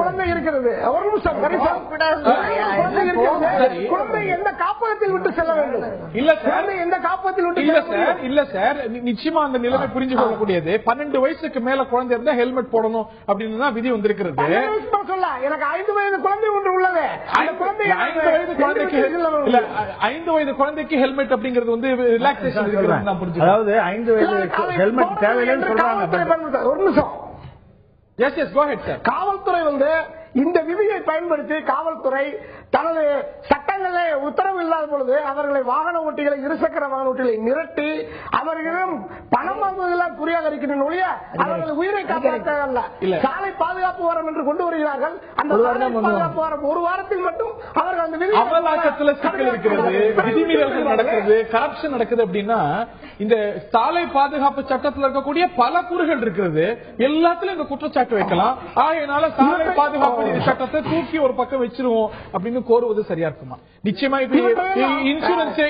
குழந்தை இருக்கிறது, ஒரு நிமிஷம், குழந்தை எந்த காப்பகத்தில் விட்டு செல்ல வேண்டும்? இல்ல சார், எந்த காப்பகத்தில் விட்டு இல்ல சார், நிச்சயமா அந்த நிலைமை புரிஞ்சு கொள்ளக்கூடியது. 12 வயசுக்கு மேல குழந்தை இருந்தா ஹெல்மெட் போடணும் அப்படின்னு தான் விதி வந்திருக்கிறது. எனக்கு 5 வயது குழந்தை ஒன்று உள்ளது. 5 வயது குழந்தைக்கு ஹெல்மெட் அப்படிங்கிறது வந்து ரிலாக்ஸேஷன் இருக்கிறது நான் புரிஞ்சுக்கிறேன். அதாவது 5 வயது ஹெல்மெட் தேவையில்லைன்னு சொல்றாங்க. ஒரு நிமிஷம். காவல்துறை வந்து இந்த விதியை பயன்படுத்தி காவல்துறை தனது சட்டங்களை உத்தரவு இல்லாத பொழுது அவர்களை வாகன ஓட்டிகளை இருசக்கர வாகன ஓட்டிகளை மிரட்டி அவர்களிடம் பணம் வாங்குவதெல்லாம் குறியாக இருக்கின்ற ஒழிய அவர்கள் உயிரை காப்பாற்றல்ல. சாலை பாதுகாப்பு வாரம் என்று கொண்டு வருகிறார்கள். அந்த சாலை பாதுகாப்பு வாரம் ஒரு வாரத்தில் மட்டும் அவர்கள் அந்த அமலாக்கத்தில் சிக்கல் இருக்கிறது, விதிமீறல்கள் நடக்கிறது, கரப்ஷன் நடக்குது. அப்படின்னா இந்த சாலை பாதுகாப்பு சட்டத்தில் இருக்கக்கூடிய பல கூறுகள் இருக்கிறது, எல்லாத்திலும் இந்த குற்றச்சாட்டு வைக்கலாம். ஆகையினால சாலை பாதுகாப்பு சட்டத்தை தூக்கி ஒரு பக்கம் வச்சிருவோம் அப்படின்னு கோருவது சரியா இருக்குமா? நிச்சயமா இன்சூரன்ஸ்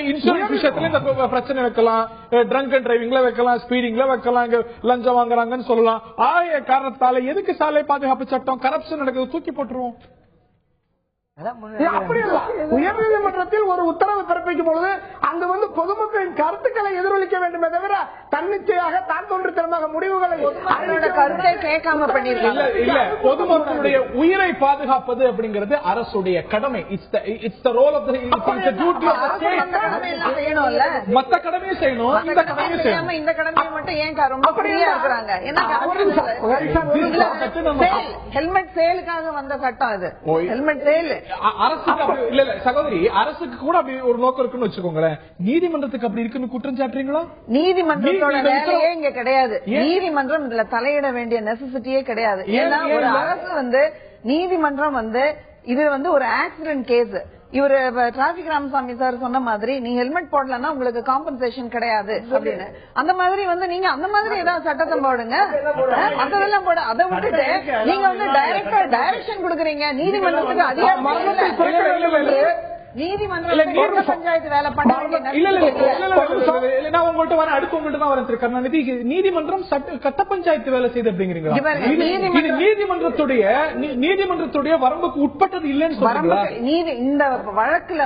விஷயத்துல இந்த பிரச்சனை வைக்கலாம், ட்ரங்க் அண்ட் டிரைவிங்ல வைக்கலாம், ஸ்பீடிங்ல வைக்கலாம், லஞ்சம் வாங்குறாங்கன்னு சொல்லலாம். ஆய காரணத்தால எதுக்கு சாலை பாதுகாப்பு சட்டம் கரப்ஷன் நடக்குது தூக்கி போட்டுருவோம்? அப்படி இல்ல. உயர்நீதிமன்றத்தில் ஒரு உத்தரவு பிறப்பிக்கும் பொழுது அங்கு பொதுமக்களின் கருத்துக்களை எதிரொலிக்க வேண்டுமே தவிர தன்னிச்சையாக தான் தோன்றித்தனமாக முடிவுகளை கருத்தை கேட்காம பண்ணிருக்காங்க. இல்ல, பொதுமக்களுடைய உயிரை பாதுகாப்பது அப்படிங்கிறது அரசுடைய கடமை. It's the role of the duty of the state. மத்த கடமையை செய்யணும், இந்த கடமையை செய்யணும். இந்த கடமையை மட்டும் ஏன் ரொம்ப ஃப்ரீயா இருக்காங்க? ஹெல்மெட் சேலுக்காக வந்த சட்டம் இது. ஹெல்மெட் சேல் அரசுக்கு இல்ல இல்ல சகோதரி, அரசுக்கு கூட அப்படி ஒரு நோக்கம் இருக்குன்னு வச்சுக்கோங்களேன். நீதிமன்றத்துக்கு அப்படி இருக்குன்னு குற்றம் சாட்டுறீங்களா? நீதிமன்றத்தோட வேலையே இங்க கிடையாது. நீதிமன்றம் இதுல தலையிட வேண்டிய நெசசிட்டியே கிடையாது. ஏன்னா ஒரு அரசு நீதிமன்றம் இது ஒரு ஆக்சிடென்ட் கேஸ். இவரு டிராபிக் ராமசாமி சார் சொன்ன மாதிரி நீங்க ஹெல்மெட் போடலன்னா உங்களுக்கு காம்பன்சேஷன் கிடையாது அப்படின்னு. அந்த மாதிரி நீங்க அந்த மாதிரி ஏதாவது சட்டத்தை போடுங்க. அதெல்லாம் போட அதை விட்டுட்டு நீங்க டைரக்டா டைரக்ஷன் கொடுக்குறீங்க. நீதிமன்றத்துக்கு அதிகாரம் நீதிமன்ற பஞ்சாயத்து வேலை பண்றீங்க. நான் உங்கள்கிட்ட வர அடுத்து உங்கள்கிட்ட தான் வரேன் திரு கருணாநிதி. நீதிமன்றம் கட்ட பஞ்சாயத்து வேலை செய்து அப்படிங்கிறீங்களா? நீதிமன்றத்துடைய வரம்புக்கு உட்பட்டது இல்லைன்னு சொல்றாங்க. இந்த வழக்குல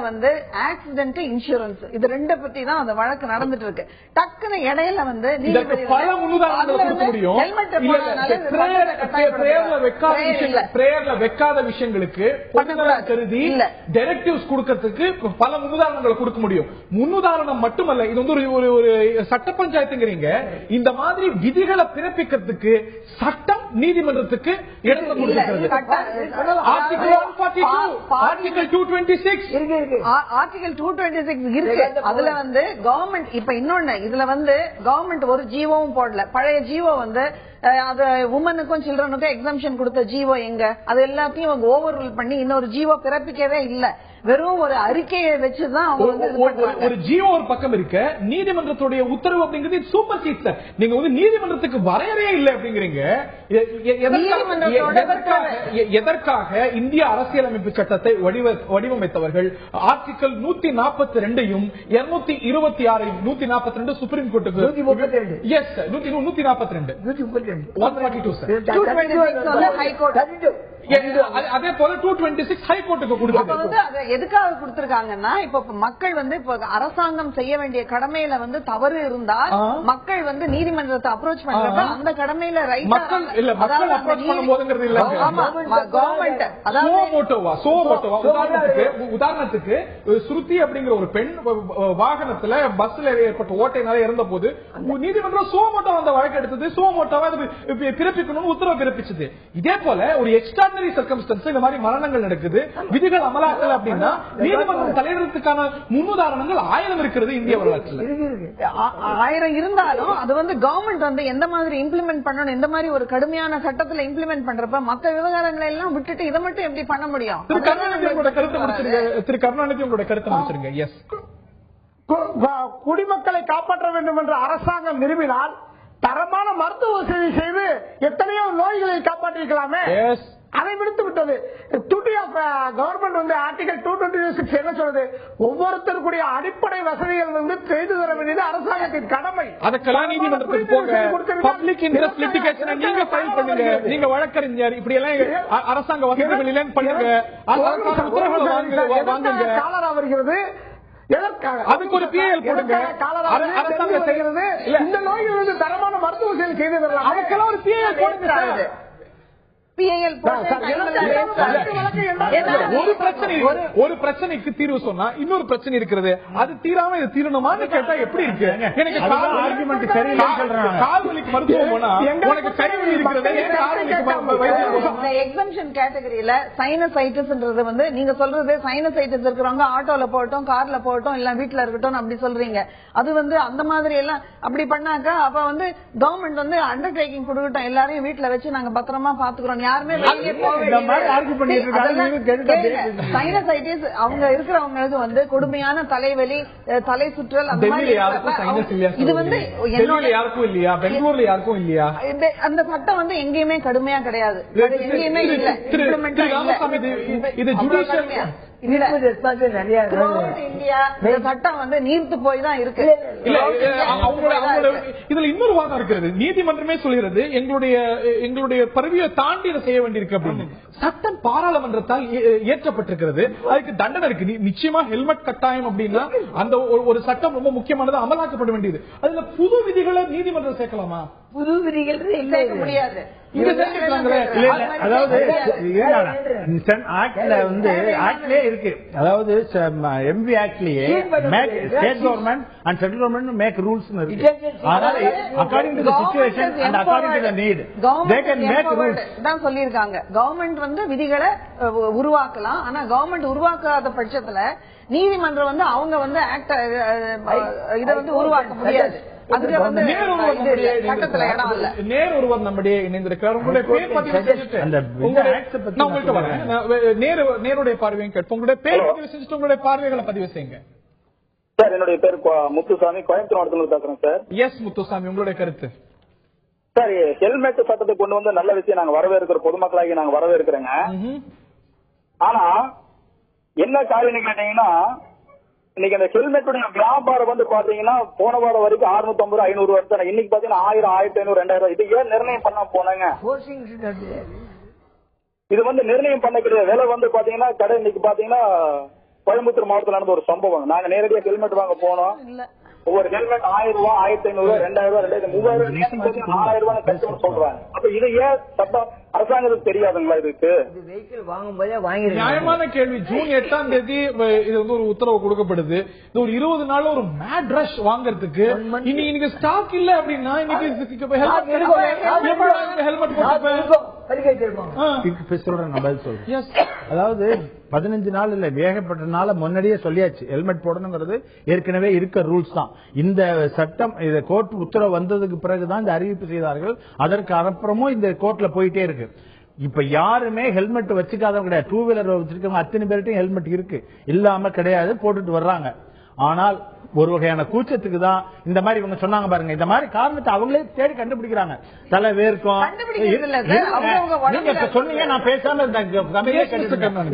ஆக்சிடென்ட் இன்சூரன்ஸ் இது ரெண்ட பத்தி தான் அந்த வழக்கு நடந்துட்டு இருக்கு. டக்குன்னு இடையில பல முன்னுதாரணங்களை கொடுக்க முடியும். பிரேயர்ல வைக்காத விஷயங்களுக்கு கருதி டைரக்டிவ்ஸ் கொடுக்க பல முன்னுதாரணங்களை கொடுக்க முடியும். முன்னுதாரணம் மட்டுமல்ல, இது ஒரு சட்ட பஞ்சாயத்துங்கிறீங்க. இந்த மாதிரி விதிகளை பிறப்பிக்கிறதுக்கு சட்டம் நீதிமன்றத்துக்கு இடத்தை கொடுக்கிறது. ஆர்டிகல் 226 இருக்கு. அதுல கவர்மெண்ட் இப்ப இன்னொன்னு இதுல கவர்மெண்ட் ஒரு ஜீவோவும் போடல. பழைய ஜீவோ அது உமனுக்கும் சில்ட்ரனுக்கும் எக்ஸம்ஷன் கொடுத்த ஜீவோ எங்க? அது எல்லாத்தையும் ஓவர் ரூல் பண்ணி இன்னொரு ஜீவோ பிறப்பிக்கவே இல்ல. வெறும் ஒரு அறிக்கையை வச்சுதான் ஒரு ஜீவோ ஒரு பக்கம் இருக்க. நீதிமன்றத்துடைய உத்தரவு அப்படிங்கிறது சூப்பர் சீட். நீங்க நீதிமன்றத்துக்கு வரையறையே இல்லை அப்படிங்கிறீங்க. எதற்காக இந்திய அரசியலமைப்பு சட்டத்தை வடிவமைத்தவர்கள் ஆர்டிகல் 142 226 142 சுப்ரீம் கோர்ட்டுக்கு 142 அதே போல 226 ஹைகோர்ட்டுக்கு கொடுத்தாங்க. எதுக்காக கொடுத்திருக்காங்கன்னா இப்ப மக்கள் இப்ப அரசாங்கம் செய்ய வேண்டிய கடமையில தவறு இருந்தா மக்கள் நீதிமன்றத்தை அப்ரோச் பண்றப்ப அந்த கடமையில மக்கள் அப்ரோச் பண்ணும்போதுங்கிறது இல்ல. கவர்மெண்ட் உதாரணத்துக்கு ஸ்ருதி அப்படிங்கிற ஒரு பெண் வாகனத்துல பஸ்ல ஏற்பட்ட ஓட்டையினால இறந்த போது நீதிமன்றம் சோமோட்டோ அந்த வழக்கு எடுத்தது. சோமோட்டோவை பிறப்பிக்கணும்னு உத்தரவு பிறப்பிச்சது. இதே போல ஒரு எக்ஸ்ட்ராடினரி சர்க்கம்ஸ்டன்ஸ் இந்த மாதிரி மரணங்கள் நடக்குது, விதிகள் அமலாக்கல அப்படின்னா நீதிமன்றம் தலையிடுறதுக்கான முன்னுதாரணங்கள் 1000 இருக்கிறது இந்திய வரலாற்றில். 1000 இருந்தாலும் அது கவர்மெண்ட் எந்த மாதிரி இம்ப்ளிமெண்ட் பண்ணணும், எந்த மாதிரி ஒரு கடுமையான சட்டத்துல இம்ப்ளிமெண்ட் பண்றப்ப மத்த விவகாரங்களை எல்லாம் விட்டுட்டு இதை மட்டும் எப்படி பண்ண முடியும்? திரு கருணாநிதி உங்களோட கருத்தை முடிச்சிருங்க. எஸ், குடிமக்களை காப்பாற்ற வேண்டும் என்ற அரசாங்கம் விரும்பினால் தரமான மருத்துவ வசதி செய்து எத்தனையோ நோய்களை காப்பாற்றிருக்கலாமே. அதை விடுத்து விட்டது. கவர்மெண்ட் ஆர்டிகல் 226 என்ன சொல்றது? ஒவ்வொருத்தருக்குரிய அடிப்படை வசதிகள் செய்து தர வேண்டியது அரசாங்கத்தின் கடமை. அதுக்கெல்லாம் நீதிமன்றத்துக்கு போங்க. பப்ளிக் இன்ட்ரெஸ்ட் லிட்டிகேஷனை நீங்க ஃபைல் பண்ணுங்க. நீங்க வழக்கறிஞர் இப்படி எல்லாம் அரசாங்க வசதிகள் இல்லைன்னு பண்ணுங்க. காலரா வருகிறது. அதுக்கு ஒரு பிஎல் போடுங்க. அரசாங்கம் செய்கிறது இந்த நோய்கள் தரமான மருத்துவ சேவை செய்து தரலாம். அதுக்கெல்லாம் ஒரு பிஎல் போடுங்க. ஒரு பிரச்சனைக்கு தீர்வு சொன்னா இன்னொரு பிரச்சனை இருக்கிறது, அது தீராம இது தீரணுமான்னு கேட்டா எப்படி இருக்கு? எனக்கு கால் வலிக்கு மருத்துவம் போனா உனக்கு கை வலி இருக்கிறது, எக்ஸம்ஷன் கேட்டகரியில சைனசைட்டிஸ்ன்றது வந்து நீங்க சொல்றது சைனசைட்டிஸ் இருக்கிறவங்க ஆட்டோல போட்டோம், கார்ல போட்டோம், இல்ல வீட்டுல இருக்கட்டும் அப்படி சொல்றீங்க. அது வந்து அந்த மாதிரி எல்லாம் அப்படி பண்ணாக்கா அப்ப வந்து கவர்மெண்ட் வந்து அண்டர்டேக்கிங் கொடுக்கட்டும், எல்லாரையும் வீட்டுல வச்சு நாங்க பத்திரமா பாத்துக்கிறோம், யாருமே வெளியே போக சைனசைட்டிஸ் அவங்க இருக்கிறவங்களுக்கு வந்து கொடுமையான தலைவலி, தலை சுற்றல் அந்த மாதிரி இது வந்து யாருக்கும் இல்லையா, பெங்களூர்ல யாருக்கும் இல்லையா? அந்த சட்டம் வந்து எங்கேயுமே கடுமையா கிடையாது, எங்கேயுமே இல்ல. இது ஜுடிஷியல் சட்டம் வந்து நீர்த்து போய் தான் இருக்கு. இதுல இன்னொரு வாதம் இருக்கிறது, நீதிமன்றமே சொல்கிறது எங்களுடைய பதவியை தாண்டி இதை செய்ய வேண்டியிருக்கு அப்படின்னு. சட்டம் பாராளுமன்றத்தால் இயற்றப்பட்டிருக்கிறது, அதுக்கு தண்டனை இருக்கு. நிச்சயமா ஹெல்மெட் கட்டாயம் அப்படின்னா அந்த ஒரு சட்டம் ரொம்ப முக்கியமானது, அமலாக்கப்பட வேண்டியது. அதுல புது விதிகளை நீதிமன்றம் சேர்க்கலாமா? புது விதிகள் முடியாது. அதாவது ஆக்ட்ல வந்து ஆக்ட்லயே இருக்கு, அதாவது எம்பி ஆக்ட்லயே state government and central government make rules இருக்கு. அதனால according to the situation and according to the need they can make rules தான் சொல்லிருக்காங்க. கவர்மெண்ட் வந்து விதிகளை உருவாக்கலாம், ஆனா கவர்மெண்ட் உருவாக்காத பட்சத்துல நீதிமன்றம் வந்து அவங்க வந்து ஆக்ட் இதை வந்து உருவாக்க முடியாது. நேர் ஒருவர் நம்முடைய இணைந்திருக்கிறார். உங்களுடைய பேர் பதிவு செஞ்சுட்டு நேருடைய பார்வையும் கேட்போம். உங்களுடைய பேர் பதிவு செஞ்சுட்டு உங்களுடைய பார்வைகளை பதிவு செய்யுங்க. சார், என்னுடைய பேர் முத்துசாமி, கோயம்புத்தூர் மாவட்டத்தில் பேசுறேன் சார். எஸ் முத்துசாமி, உங்களுடைய கருத்து? சார், ஹெல்மெட் சட்டத்தை கொண்டு வந்து நல்ல விஷயம், நாங்க வரவேற்கிற பொதுமக்களாகி நாங்க வரவேற்கிறேங்க. ஆனா என்ன காரணம் கேட்டீங்கன்னா, இன்னைக்கு அந்த ஹெல்மெட்டுடைய வியாபாரம் வந்து பாத்தீங்கன்னா போன வாரம் வரைக்கும் 650 500 வருஷம், இன்னைக்கு பாத்தீங்கன்னா 1000 1500 2000. இது ஏன் நிர்ணயம் பண்ண போனாங்க? இது வந்து நிர்ணயம் பண்ண கிடையாது. விலை வந்து பாத்தீங்கன்னா கடை இன்னைக்கு பாத்தீங்கன்னா கோயம்புத்தூர் மாவட்டத்தில் நடந்த ஒரு சம்பவம். நாங்க நேரடியாக ஹெல்மெட் வாங்க போனோம். ஒவ்வொரு ஹெல்மெட் 1000 ரூபாய், 1500, 2000, 3000, 4000 சொல்றாங்க. அப்ப இது ஏன் சட்டம் அரசாங்கத்துக்கு தெரியாதுங்களா? இதுக்கு வாங்கும் போதே வாங்கி நியாயமான கேள்வி. ஜூன் 8ஆம் தேதி இது வந்து ஒரு உத்தரவு கொடுக்கப்படுது. இது ஒரு 20 நாள் ஒரு மேட் ரஷ் வாங்கறதுக்கு. இன்னைக்கு ஸ்டாக் இல்ல அப்படின்னா இன்னைக்கு ஹெல்மெட் அதாவது 15 நாள் இல்ல, வேகப்பட்ட நாள் முன்னாடியே சொல்லியாச்சு ஹெல்மெட் போடணுங்கிறது ஏற்கனவே இருக்க ரூல்ஸ் தான். இந்த சட்டம் கோர்ட் உத்தரவு வந்ததுக்கு பிறகுதான் இந்த அறிவிப்பு செய்தார்கள். அதற்கு அப்புறமும் இந்த கோர்ட்ல போயிட்டே இருக்கு. இப்ப யாருமே ஹெல்மெட் வச்சுக்காதவங்க கிடையாது. டூ வீலர் வச்சிருக்கவங்க அத்தனை பேர்ட்டையும் ஹெல்மெட் இருக்கு, இல்லாம கிடையாது, போட்டுட்டு வர்றாங்க. ஆனால் ஒரு வகையான கூச்சத்துக்கு தான் இந்த மாதிரி இவங்க சொன்னாங்க பாருங்க. இந்த மாதிரி காரணத்தை அவங்களே தேடி கண்டுபிடிக்கிறாங்க. தலை வேர்க்கும் சொன்னீங்க, நான் பேசாம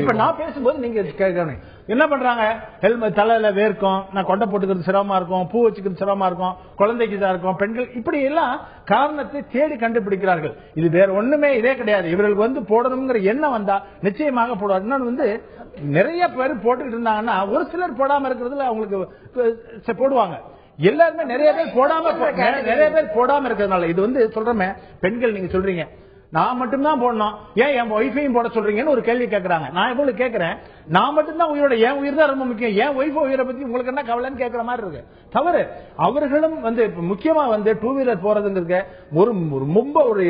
இப்ப நான் பேசும்போது நீங்க கேட்கணும். என்ன பண்றாங்க? ஹெல்மெட் தலையில வேர்க்கும், நான் கொண்டை போட்டுக்கிறது சிரமமா இருக்கும், பூ வச்சுக்கிறது சிரமமா இருக்கும், குழந்தைக்கு இதா இருக்கும், பெண்கள் இப்படி எல்லாம் காரணத்தை தேடி கண்டுபிடிக்கிறார்கள். இது வேற ஒண்ணுமே இதே கிடையாது. இவர்களுக்கு வந்து போடணுங்கிற எண்ணம் வந்தா நிச்சயமாக போடுவார். இன்னொன்று வந்து நிறைய பேர் போட்டுக்கிட்டு இருந்தாங்கன்னா ஒரு சிலர் போடாம இருக்கிறதுல அவங்களுக்கு போடுவாங்க. எல்லாருமே நிறைய பேர் போடாம இருக்கிறதுனால இது வந்து சொல்றமே. பெண்கள் நீங்க சொல்றீங்க நான் மட்டும்தான் போடணும், ஏன் என் ஒய்ஃபையும் போட சொல்றீங்கன்னு ஒரு கேள்வி கேட்கறாங்க. நான் உங்களுக்கு கேட்கிறேன், நான் மட்டும்தான் உயிரோட, என் உயிர் தான் ரொம்ப முக்கியம், என் ஒய்ஃப் உயிரை பத்தி உங்களுக்கு என்ன கவலைன்னு கேட்கிற மாதிரி இருக்கு. தவறு. அவர்களும் வந்து முக்கியமா வந்து டூ வீலர் போறதுங்கிறது ரொம்ப ஒரு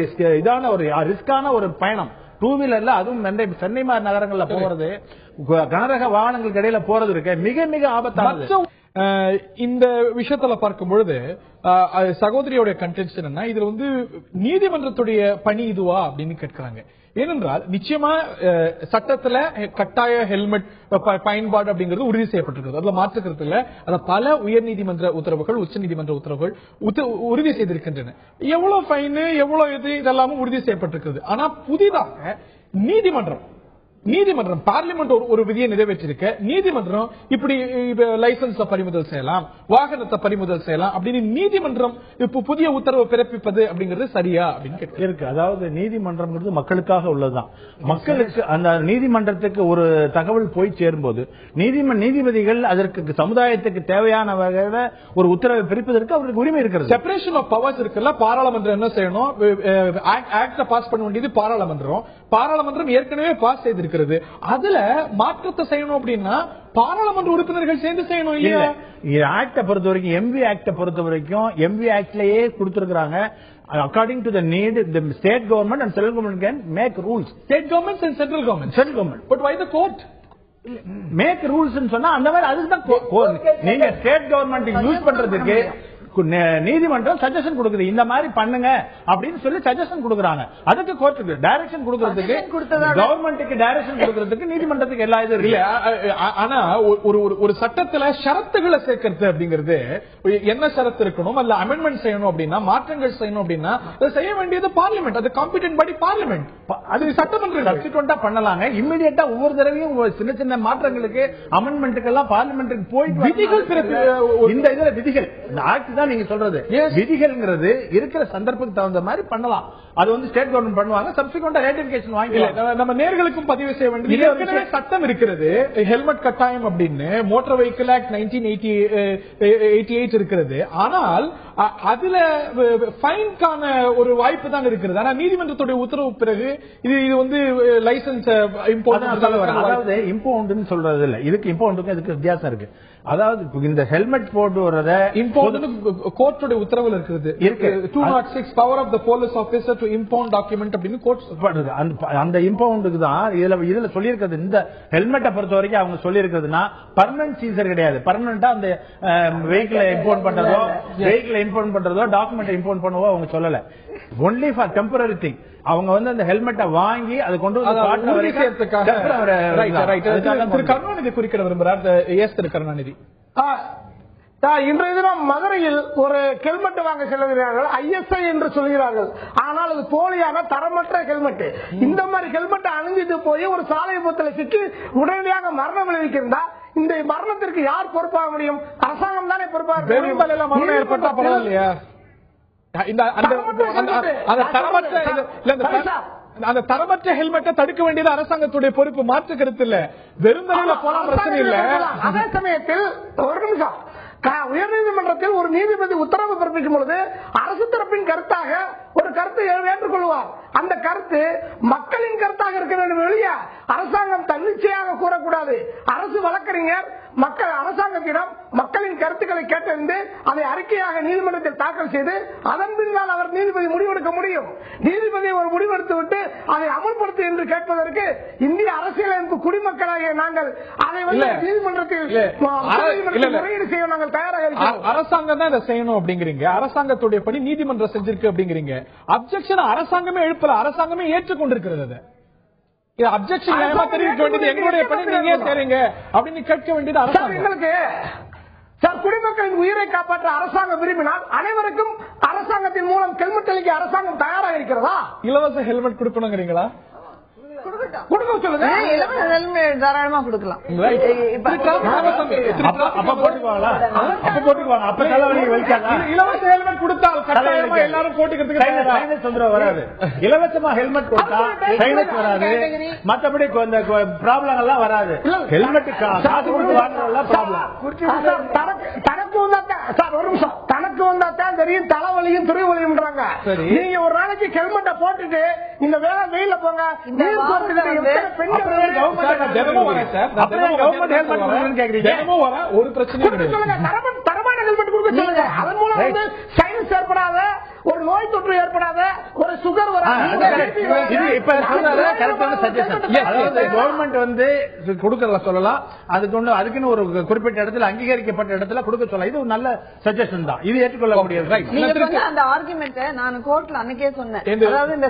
இதான ஒரு ரிஸ்கான ஒரு பயணம். டூ வீலர்ல அதுவும் சென்னை மாதிரி நகரங்கள்ல போறது, கனரக வாகனங்களுக்கு இடையில போறது இருக்கு, மிக மிக ஆபத்தானது. இந்த விஷயத்துல பார்க்கும் பொழுது சகோதரியோட கன்டென்ஷன் என்ன, இதுல வந்து நீதிமன்றத்துடைய பணி இதுவா அப்படின்னு கேட்கிறாங்க. ஏனென்றால் நிச்சயமா சட்டத்துல கட்டாய ஹெல்மெட் பயன்பாடு அப்படிங்கிறது உறுதி செய்யப்பட்டிருக்கிறது, அதுல மாற்றுக்கிறது இல்ல. அத பல உயர்நீதிமன்ற உத்தரவுகள், உச்ச நீதிமன்ற உத்தரவுகள் உறுதி செய்திருக்கின்றன. எவ்வளவு ஃபைன், எவ்வளவு இது இதெல்லாமும் உறுதி செய்யப்பட்டிருக்கிறது. ஆனா புதிதாக நீதிமன்றம் பார்லிமெண்ட் ஒரு விதியை நிறைவேற்றிருக்க, நீதிமன்றம் இப்படி லைசன்ஸ் பறிமுதல் செய்யலாம், வாகனத்தை பறிமுதல் செய்யலாம் அப்படின்னு நீதிமன்றம் இப்ப புதிய உத்தரவு பிறப்பிப்பது அப்படிங்கிறது சரியா அப்படின்னு இருக்கு. அதாவது நீதிமன்றம் மக்களுக்காக உள்ளதுதான். மக்களுக்கு அந்த நீதிமன்றத்துக்கு ஒரு தகவல் போய் சேரும்போது நீதிபதிகள் அதற்கு சமுதாயத்துக்கு தேவையான வகையில ஒரு உத்தரவை பிறப்பதற்கு அவருக்கு உரிமை இருக்கிறது. செப்பரேஷன் ஆஃப் பவர்ஸ் இருக்குல்ல, பாராளுமன்றம் என்ன செய்யணும், ஆக்ட பாஸ் பண்ண வேண்டியது பாராளுமன்றம், பாராளுமன்றம் ஏற்கனவே பாஸ் செய்திருக்கிறது. அதுல மாற்றத்தை செய்யணும் அப்படின்னா பாராளுமன்ற உறுப்பினர்கள் சேர்ந்து செய்யணும் இல்லையா? ஆக்ட பொறுத்த வரைக்கும் எம்பி ஆக்ட பொறுத்த வரைக்கும் எம்பி ஆக்ட்லயே கொடுத்திருக்காங்க. According to the need, the state government and central government can make rules. State governments and central government. But why the court? Make rules ன்னு சொன்னா அந்த மாதிரி அதுக்கு தான் நீங்க ஸ்டேட் கவர்மெண்ட் யூஸ் பண்றதுக்கு நீதிமன்றம் சஜஷன் கொடுக்குது, இந்த மாதிரி பண்ணுங்க அப்படின்னு சொல்லி சஜஷன் கொடுக்குறாங்க. அதுக்கு கோர்ட்டுக்கு டைரக்ஷன் கொடுக்கறதுக்கு, கவர்மெண்ட்டுக்கு டைரக்ஷன் கொடுக்கறதுக்கு நீதிமன்றத்துக்கு எல்லா இது இல்ல. ஆனா ஒரு சட்டத்துல ஷரத்துகளை சேர்க்கிறது அப்படிங்கிறது என்ன ஷரத்து இருக்கணும், அல்ல அமெண்ட்மெண்ட் செய்யணும் அப்படின்னா, மாற்றங்கள் செய்யணும் அப்படின்னா செய்ய வேண்டியது பார்லிமெண்ட். அது காம்பிடன்ட் பாடி பார்லிமெண்ட். அது சட்டமன்றம் சப்ஸ்டிட்யூட்டா பண்ணலாங்க. இம்மிடியட்டா ஒவ்வொரு தடவையும் சின்ன சின்ன மாற்றங்களுக்கு அமெண்ட்மெண்ட்டுக்கு எல்லாம் பார்லிமெண்ட்டுக்கு போயிட்டு விதிகள் இந்த இதுல விதிகள் இந்த ஆக்ட் தான் நீங்க சொல்றது விதிகள்ங்கிறது இருக்கிற சந்தர்ப்பத்துக்கு தகுந்த மாதிரி பண்ணலாம். அது வந்து ஸ்டேட் கவர்மெண்ட் பண்ணுவாங்க. சப்சிக்வெண்டா ரேட்டிபிகேஷன் வாங்கிக்கலாம். நம்ம நேர்களுக்கும் பதிவு செய்ய வேண்டியது சட்டம் இருக்கிறது. ஹெல்மெட் கட்டாயம் அப்படின்னு மோட்டார் வெஹிக்கிள் ஆக்ட் 1988 இருக்கிறது. ஆனால் அதுல ஃபைன்கான ஒரு வாய்ப்பு தான் இருக்கிறது. ஆனா நீதிமன்றத்துடைய உத்தரவு பிறகு இது வந்து லைசன்ஸ் அதாவது இம்பவுண்ட் சொல்றது இல்ல. இதுக்கு இம்பவுண்டுக்கும் இதுக்கு வித்தியாசம் இருக்கு. அதாவது இந்த ஹெல்மெட் போட்டு வர்றத இம்பவுண்ட் கோர்ட்டுடைய உத்தரவுல இருக்குது. 206 power of the police officer to impound document அப்படின்னு கோர்ட் சொல்றது. அந்த இம்பவுண்டுக்கு தான் இதுல சொல்லி இருக்கிறது. இந்த ஹெல்மெட்டை பொறுத்த வரைக்கும் அவங்க சொல்லி இருக்கிறதுனா பர்மனன்ட் சீசர் கிடையாது. பர்மனன்ட்டா அந்த வெஹிக்கிளை இம்பவுண்ட் பண்றதோ டாக்குமெண்ட் இம்பவுண்ட் பண்ணவோ அவங்க சொல்லல. Only for temporary thing. அவங்க வந்து அந்த ஹெல்மெட்டை வாங்கி அதை கொண்டு வந்து கருணாநிதி குறிப்பிட விரும்புறார். திரு கருணாநிதி, இன்றைய தினம் மதுரையில் ஒரு ஹெல்மெட் வாங்க செல்கிறார்கள். ISI என்று சொல்கிறார்கள். ஆனால் அது போலியான தரமற்ற ஹெல்மெட். இந்த மாதிரி ஹெல்மெட் அணிஞ்சிட்டு போய் ஒரு சாலை விபத்தில் சிக்கி உடனடியாக மரணம் விளைவிக்கிறதா, இந்த மரணத்திற்கு யார் பொறுப்பாக முடியும்? அரசாங்கம் தானே பொறுப்பாக முடியும். மரணம் ஏற்பட்டா பரவாயில்லையா? அந்த தரமற்ற ஹெல்மெட்டை தடுக்க வேண்டியது அரசாங்கத்துடைய பொறுப்பு. மாற்று கருத்து இல்ல. வெறும் போனா பிரச்சனை இல்ல. அதே சமயத்தில் ஒரு நிமிஷம், உயர்நீதிமன்றத்தில் ஒரு நீதிபதி உத்தரவு பிறப்பிக்கும் பொழுது அரசு தரப்பின் கருத்தாக ஒரு கருத்தை ஏற்றுக்கொள்வார். அந்த கருத்து மக்களின் கருத்தாக இருக்க வேண்டும். வெளியே அரசாங்கம் தன்னிச்சையாக கூறக்கூடாது. அரசு வழக்கறிஞர் அரசாங்கத்திடம் மக்களின் கருத்துக்களை கேட்டறிந்து அதை அறிக்கையாக நீதிமன்றத்தில் தாக்கல் செய்து அதன் பின்னால் அவர் நீதிபதி முடிவெடுக்க முடியும். நீதிபதி ஒரு முடிவெடுத்து விட்டு அதை அமல்படுத்து என்று கேட்பதற்கு இந்திய அரசியலமைப்பு குடிமக்களாகிய நாங்கள் அதை வந்து நீதிமன்றத்தில் முறையீடு செய்ய நாங்கள் தயாராக இருக்கிறோம். அரசாங்கம் தான் இதை செய்யணும் அப்படிங்கிறீங்க. அரசாங்கத்துடைய பணி நீதிமன்றம் செஞ்சிருக்கு அப்படிங்கிறீங்க. அப்ஜெக்ஷன் அரசாங்கமே எழுப்பல, அரசாங்கமே ஏற்றுக்கொண்டிருக்கிறது. அப்ஜெக்ஷன் தெரிவிக்க வேண்டியது எங்களுடைய பணி, நீங்க செய்றீங்க அப்படின்னு கேட்க வேண்டியது அரசாங்கம். எங்களுக்கு சார், குடிமக்களின் உயிரை காப்பாற்ற அரசாங்கம் விரும்பினால் அனைவருக்கும் அரசாங்கத்தின் மூலம் ஹெல்மெட் அளிக்க அரசாங்கம் தயாராக இருக்கிறதா? இலவச ஹெல்மெட் கொடுக்கணுங்கிறீங்களா? தாராளமா கொடுக்கலாம். இலவச ஹெல்மெட் கொடுத்தால் கட்டாயமா எல்லாரும் போட்டுக்கிறதுக்கு வராது. இலவசமா ஹெல்மெட் கொடுத்தா சைனஸ் வராது, மற்றபடி ப்ராப்ளம் எல்லாம் வராது. ஹெல்மெட் காசு கொடுத்து வாங்குறதெல்லாம் ப்ராப்ளம். தனக்கு வந்தாத்தான் ஒரு நிமிஷம், தனக்கு வந்தாத்தான் தெரியும் தலைவலியும் துறைவலியும்ன்றாங்க. நீங்க ஒரு நாளைக்கு ஹெல்மெட்டை போட்டுட்டு இந்த வேலை வெயில போங்க. ஒரு பிரச்சனை தரமான ஹெல்மெட் கொடுக்க சொல்லுங்க. அதன் மூலம் வந்து சைனஸ் ஏற்படாத, ஒரு நோய் தொற்று ஏற்படாத, ஒரு சுகர் கவர்மெண்ட் வந்து கொடுக்கறத சொல்லலாம். அதுக்குன்னு ஒரு குறிப்பிட்ட இடத்துல அங்கீகரிக்கப்பட்ட இடத்துல கொடுக்க சொல்லலாம். இது ஒரு நல்ல சஜஷன் தான். இது ஏற்றுக்கொள்ளக்கூடியது. அந்த ஆர்குமெண்ட் நான் கோர்ட்ல அன்னைக்கே சொன்னேன். அதாவது இந்த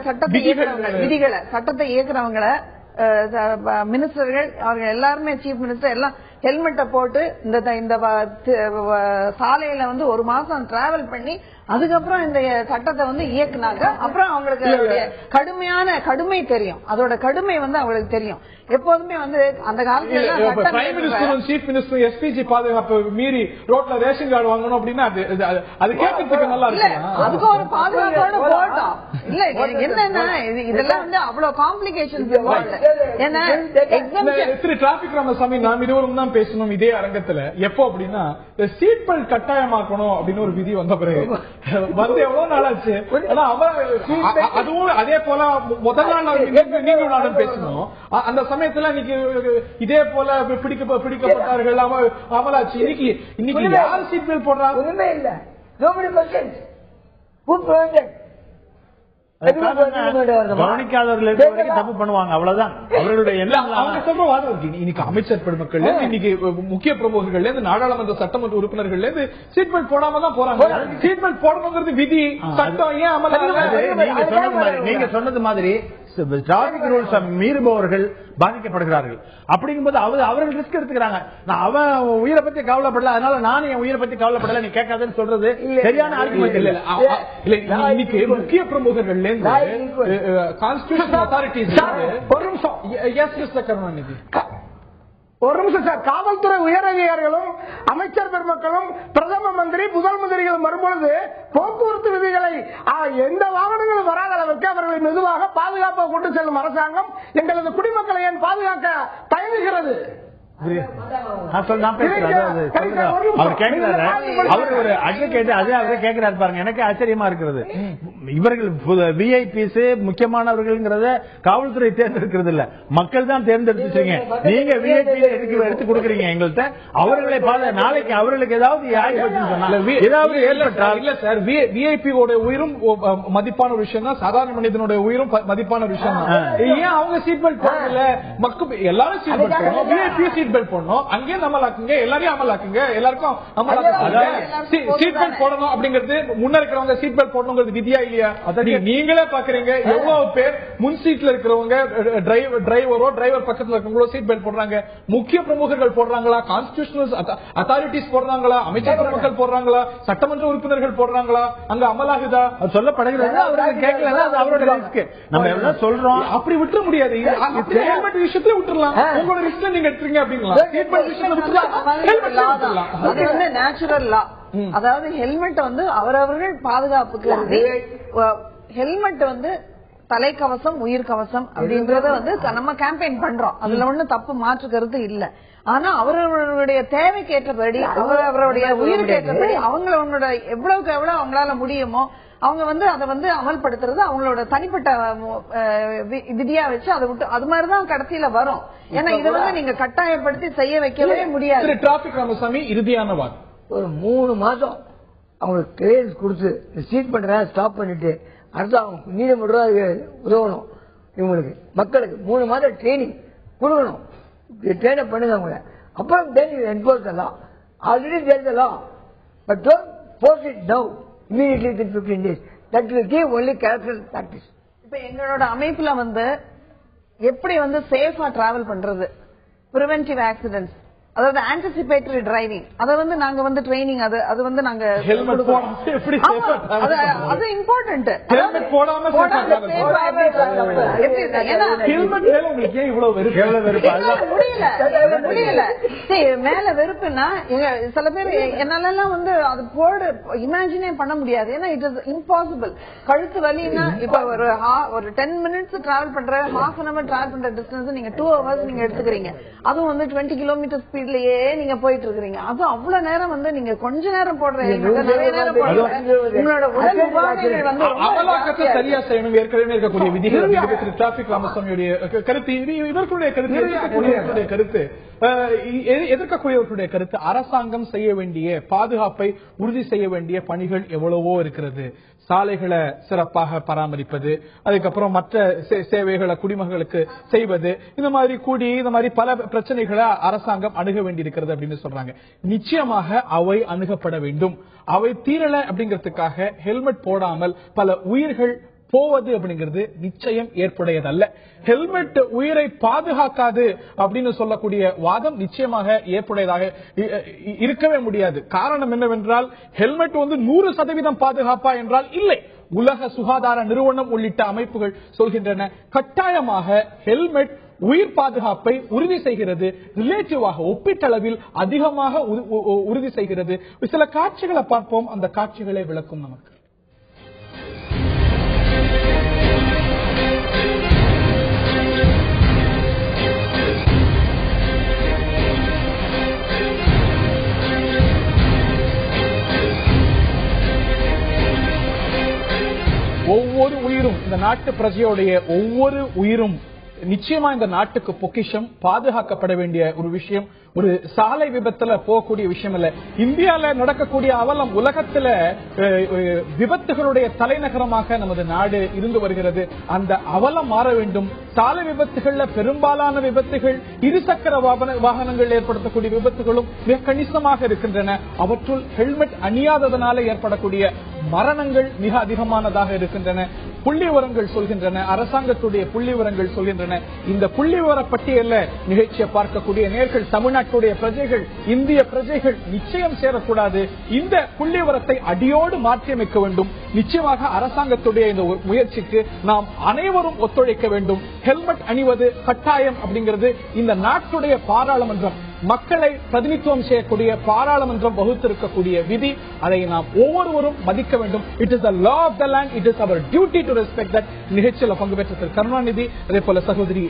சட்டத்தை இயக்குறவங்களை மினிஸ்டர்கள் அவர்கள் எல்லாருமே, சீஃப் மினிஸ்டர் எல்லாம் ஹெல்மெட்டை போட்டு இந்த சாலையில வந்து ஒரு மாசம் டிராவல் பண்ணி அதுக்கப்புறம் இந்த சட்டத்தை வந்து இயக்குனாங்க. அப்புறம் அவங்களுக்கு கடுமை தெரியும். அதோட கடுமை வந்து அவங்களுக்கு தெரியும். எப்போதுமே வந்து அந்த காலத்துல பிரைம் மினிஸ்டரும் சீஃப் மினிஸ்டரும் எஸ்பிஜி பாதுகாப்பு மீறி ரோட்ல ரேஷன் கார்டு வாங்கணும் அப்படின்னா அது கேட்கறதுக்கு நல்லா இருக்கு. அதுக்கு ஒரு பாதுகாப்போட போட்டோம் இல்ல. என்னன்னா இதெல்லாம் வந்து அவ்வளவு காம்ப்ளிகேஷன். திரு டிராபிக் ராமசாமி நாம் இதுவரும் தான் பேசணும் இதே அரங்கத்துல எப்போ அப்படின்னா சீட் பெல்ட் கட்டாயமாக்கணும் அப்படின்னு ஒரு விதி வந்த பிறகு வந்து எவ்வளவு நாள் ஆச்சு. அதுவும் அதே போல முதல் நாள் நீங்க நானும் பேசணும். அந்த சமயத்துல இன்னைக்கு இதே போல பிடிக்கப்பட்டார்கள் அமலாச்சு. இன்னைக்கு யார் சீட் பெல்ட் போடுறாங்க? ஒண்ணுமே இல்ல. கவனிக்காதவர்கள் தப்பு பண்ணுவாங்க, அவ்வளவுதான் அவர்களுடைய எல்லாம். இன்னைக்கு அமைச்சர் பெருமக்கள், இன்னைக்கு முக்கிய பிரமுகர்கள், நாடாளுமன்ற சட்டமன்ற உறுப்பினர்கள் சீட் பெல்ட் போடாம தான் போறாங்க. சீட் பெல்ட் போடணுங்கிறது விதி, சட்டம். ஏன் அமலாக நீங்க சொன்னது மாதிரி டிராபிக் ரூல்ஸ் மீறுபவர்கள் பாதிக்கப்படுகிறார்கள். அப்படிங்கும்போது அவர்கள் ரிஸ்க் எடுத்துக்கிறாங்க. நான் அவன் உயிரை பத்தி கவலைப்படல, அதனால நானும் என் உயிரை பத்தி கவலைப்படல, நீ கேட்காதுன்னு சொல்றது சரியான ஆர்குமெண்ட் இல்ல. இன்னைக்கு முக்கிய பிரமுகர்கள் கான்ஸ்டிடியூஷனல் அத்தாரிட்டிஸ் ஒரு நிமிஷம் சார். காவல்துறை உயரதிகாரிகளும் அமைச்சர் பெருமக்களும் பிரதம மந்திரி முதல் மந்திரிகளும் வரும்பொழுது போக்குவரத்து விதிகளை எந்த வாகனங்களும் வராத அளவுக்கு அவர்களை மெதுவாக பாதுகாப்பாக கொண்டு செல்லும் அரசாங்கம் எங்களது குடிமக்களை ஏன் பாதுகாக்க தயங்குகிறது? எனக்கு ஆச்சரியமா இருக்கிறது. இவர்கள் விஐபிஸ் முக்கியமானவர்கள் காவல்துறை தேர்ந்தெடுக்கிறது இல்ல, மக்கள் தான் தேர்ந்தெடுத்துட்டீங்க. நீங்க விஐபி எடுத்து கொடுக்குறீங்க எங்கள்கிட்ட. அவர்களை நாளைக்கு அவர்களுக்கு ஏதாவது ஏதாவது ஏற்பட்டால் இல்ல சார், விஐபி உயிரும் மதிப்பான ஒரு விஷயம் தான், சாதாரண மனிதனுடைய உயிரும் மதிப்பான ஒரு விஷயம் தான். ஏன் அவங்க சீட் பெல்ட் போடல? மக்கள் எல்லாரும் சீட் பெல்ட் போடணும், விஐபி சீட் பெல்ட் போடணும், அங்கேயும் அமலாக்குங்க, எல்லாரையும் அமலாக்குங்க, எல்லாருக்கும் சீட் பெல்ட் போடணும் அப்படிங்கிறது முன்ன இருக்கிறவங்க சீட் பெல்ட் போடணுங்கிறது விதியா இல்லையா? நீங்களே பாக்குறீங்க எவ்வளவு பேர் முன் சீட்ல இருக்கிறவங்க, டிரைவர் பக்கத்துல இருக்கிறவங்களோ சீட் பெல்ட் போடுறாங்க. முக்கிய பிரமுகர்கள் போடுறாங்களா? கான்ஸ்டிடியூஷனல் அத்தாரிட்டிஸ் போடுறாங்களா? அமைச்சர் மக்கள் போடுறாங்களா? சட்டமன்ற உறுப்பினர்கள் போடுறாங்களா? அங்க அமலாகுதா? சொல்லப்படுகிறது. அவருக்கு கேட்கல, அது அவரோட ரிஸ்க். நம்ம என்ன சொல்றோம், அப்படி விட்டுற முடியாது. விஷயத்துல விட்டுறலாம். உங்களோட ரிஸ்க் நீங்க எடுத்துறீங்க அப்படிங்களா? அதாவது ஹெல்மெட் வந்து அவரவர்கள் பாதுகாப்புக்கு ஹெல்மெட் வந்து தலைக்கவசம் உயிர் கவசம் அப்படின்றத வந்து நம்ம கேம்பெயின் பண்றோம். அதுல ஒண்ணு தப்பு மாற்று கருத்து இல்ல. ஆனா அவர்களுடைய தேவைக்கேற்றபடி அவருடைய உயிருக்கு ஏற்றபடி அவங்களோட எவ்வளவுக்கு எவ்வளவு அவங்களால முடியுமோ அவங்க வந்து அதை வந்து அமல்படுத்துறது அவங்களோட தனிப்பட்ட விதியா வச்சு அதை விட்டு அது மாதிரிதான் கடைசியில வரும். ஏன்னா இதை வந்து நீங்க கட்டாயப்படுத்தி செய்ய வைக்கவே முடியாது. டிராபிக் ராமசாமி இறுதியான வாரம் ஒரு 3 மாசம் அவங்களுக்கு கிளியரன்ஸ் கொடுத்து சீட் பண்ற ஸ்டாப் பண்ணிட்டு அடுத்து அவங்க மீதம் உதவணும். இவங்களுக்கு மக்களுக்கு 3 மாதம் ட்ரைனிங் கொடுக்கணும். ட்ரெயின் பண்ணுங்க அவங்க. அப்புறம் என்போர்ஸ் எல்லாம் ஆல்ரெடி தெரிஞ்சலாம். But don't force it now immediately within 15 days. That will give only character practice. இப்ப எங்களோட அமைப்புல வந்து எப்படி வந்து சேஃபா டிராவல் பண்றது, பிரிவென்டிவ் ஆக்சிடென்ட்ஸ், அதாவது ஆன்டிசிபேட்டரி டிரைவிங், அத வந்து நாங்க வந்து ட்ரைனிங் அது வந்து நாங்க ஹெல்மெட் போடாம எப்படி சேஃபா அது இம்பார்ட்டன்ட். ஹெல்மெட் போடாம சேஃபா ஏன்னா ஹெல்மெட் மேல உங்களுக்கு ஏன் இவ்வளவு வெறுப்பு? முடியல மேல வெறுப்புன்னா சில பேர் என்னால எல்லாம் வந்து அது போட இமேஜினே பண்ண முடியாது. ஏன்னா இட் இஸ் இம்பாசிபிள். கழுத்து வலின்னா இப்ப ஒரு 10 minutes டிராவல் பண்ற, half an hour டிராவல் பண்ற டிஸ்டன்ஸ் நீங்க 2 hours நீங்க எடுத்துக்கிறீங்க. அதுவும் வந்து 20 கிலோமீட்டர் ஸ்பீட்லயே நீங்க போயிட்டு இருக்கிறீங்க. அது அவ்வளவு நேரம் வந்து நீங்க கொஞ்ச நேரம் போடுறீங்க, நிறைய நேரம் உங்களோட உடல் உபாதைகள் வந்து அமலாக்கத்தை சரியா செய்யணும். ஏற்கனவே இருக்கக்கூடிய விதிகள் டிராபிக் ராமசாமியுடைய கருத்து, இவர்களுடைய கருத்து, எதிர்க்கக்கூடியவர்களுடைய கருத்து, அரசாங்கம் செய்ய வேண்டிய பாதுகாப்பை உறுதி செய்ய வேண்டிய பணிகள் எவ்வளவோ இருக்கிறது. சாலைகளை சிறப்பாக பராமரிப்பது, அதுக்கப்புறம் மற்ற சேவைகளை குடிமக்களுக்கு செய்வது, இந்த மாதிரி பல பிரச்சனைகளை அரசாங்கம் அணுக வேண்டியிருக்கிறது அப்படின்னு சொல்றாங்க. நிச்சயமாக அவை அணுகப்பட வேண்டும். அவை தீரல அப்படிங்கிறதுக்காக ஹெல்மெட் போடாமல் பல உயிர்கள் போவது அப்படிங்கிறது நிச்சயம் ஏற்புடையதல்ல. ஹெல்மெட் உயிரை பாதுகாக்காது அப்படின்னு சொல்லக்கூடிய வாதம் நிச்சயமாக ஏற்புடையதாக இருக்கவே முடியாது. காரணம் என்னவென்றால் ஹெல்மெட் வந்து 100% பாதுகாப்பா என்றால் இல்லை. உலக சுகாதார நிறுவனம் உள்ளிட்ட அமைப்புகள் சொல்கின்றன கட்டாயமாக ஹெல்மெட் உயிர் பாதுகாப்பை உறுதி செய்கிறது. ரிலேட்டிவாக ஒப்பீட்டளவில் அதிகமாக உறுதி செய்கிறது. சில காட்சிகளை பார்ப்போம், அந்த காட்சிகளை விளக்கும் நமக்கு. இந்த நாட்டு பிரஜையுடைய ஒவ்வொரு உயிரும் நிச்சயமா இந்த நாட்டுக்கு பொக்கிஷம், பாதுகாக்கப்பட வேண்டிய ஒரு விஷயம். ஒரு சாலை விபத்துல போகக்கூடிய விஷயம் இல்ல. இந்தியால நடக்கக்கூடிய அவலம் உலகத்துல விபத்துகளுடைய தலைநகரமாக நமது நாடு இருந்து வருகிறது. அந்த அவலம் மாற வேண்டும். சாலை விபத்துகள்ல பெரும்பாலான விபத்துகள் இருசக்கர வாகனங்கள் ஏற்படுத்தக்கூடிய விபத்துகளும் மிக கணிசமாக இருக்கின்றன. அவற்றுள் ஹெல்மெட் அணியாததனால ஏற்படக்கூடிய மரணங்கள் மிக அதிகமானதாக இருக்கின்றன. புள்ளி விவரங்கள் சொல்கின்றன, அரசாங்கத்துடைய புள்ளி விவரங்கள் சொல்கின்றன. இந்த புள்ளி விவர பட்டியல்ல நிகழ்ச்சியை பார்க்கக்கூடிய நேர்கள் தமிழ்நாட்டுடைய பிரஜைகள், இந்திய பிரஜைகள் நிச்சயம் சேரக்கூடாது. இந்த புள்ளி விவரத்தை அடியோடு மாற்றியமைக்க வேண்டும். நிச்சயமாக அரசாங்கத்துடைய இந்த முயற்சிக்கு நாம் அனைவரும் ஒத்துழைக்க வேண்டும். ஹெல்மெட் அணிவது கட்டாயம் அப்படிங்கிறது இந்த நாட்டுடைய பாராளுமன்றம், மக்களை பிரதிநிதித்துவம் செய்யக்கூடிய பாராளுமன்றம் வகுத்திருக்கக்கூடிய விதி. அதை நாம் ஒவ்வொருவரும் மதிக்க வேண்டும். It is the law of the land. It is our duty to respect that. நிகழ்ச்சியில் பங்கு பெற்ற திரு கருணாநிதி, அதே போல சகோதரி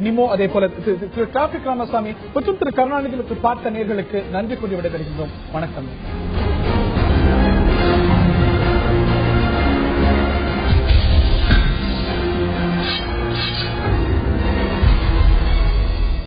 நிமோ, அதே போல திரு டிராபிக் ராமசாமி மற்றும் திரு கருணாநிதி மற்றும் பார்த்த நேர்களுக்கு நன்றி கூறி விடைபெறுகின்றோம். வணக்கம்.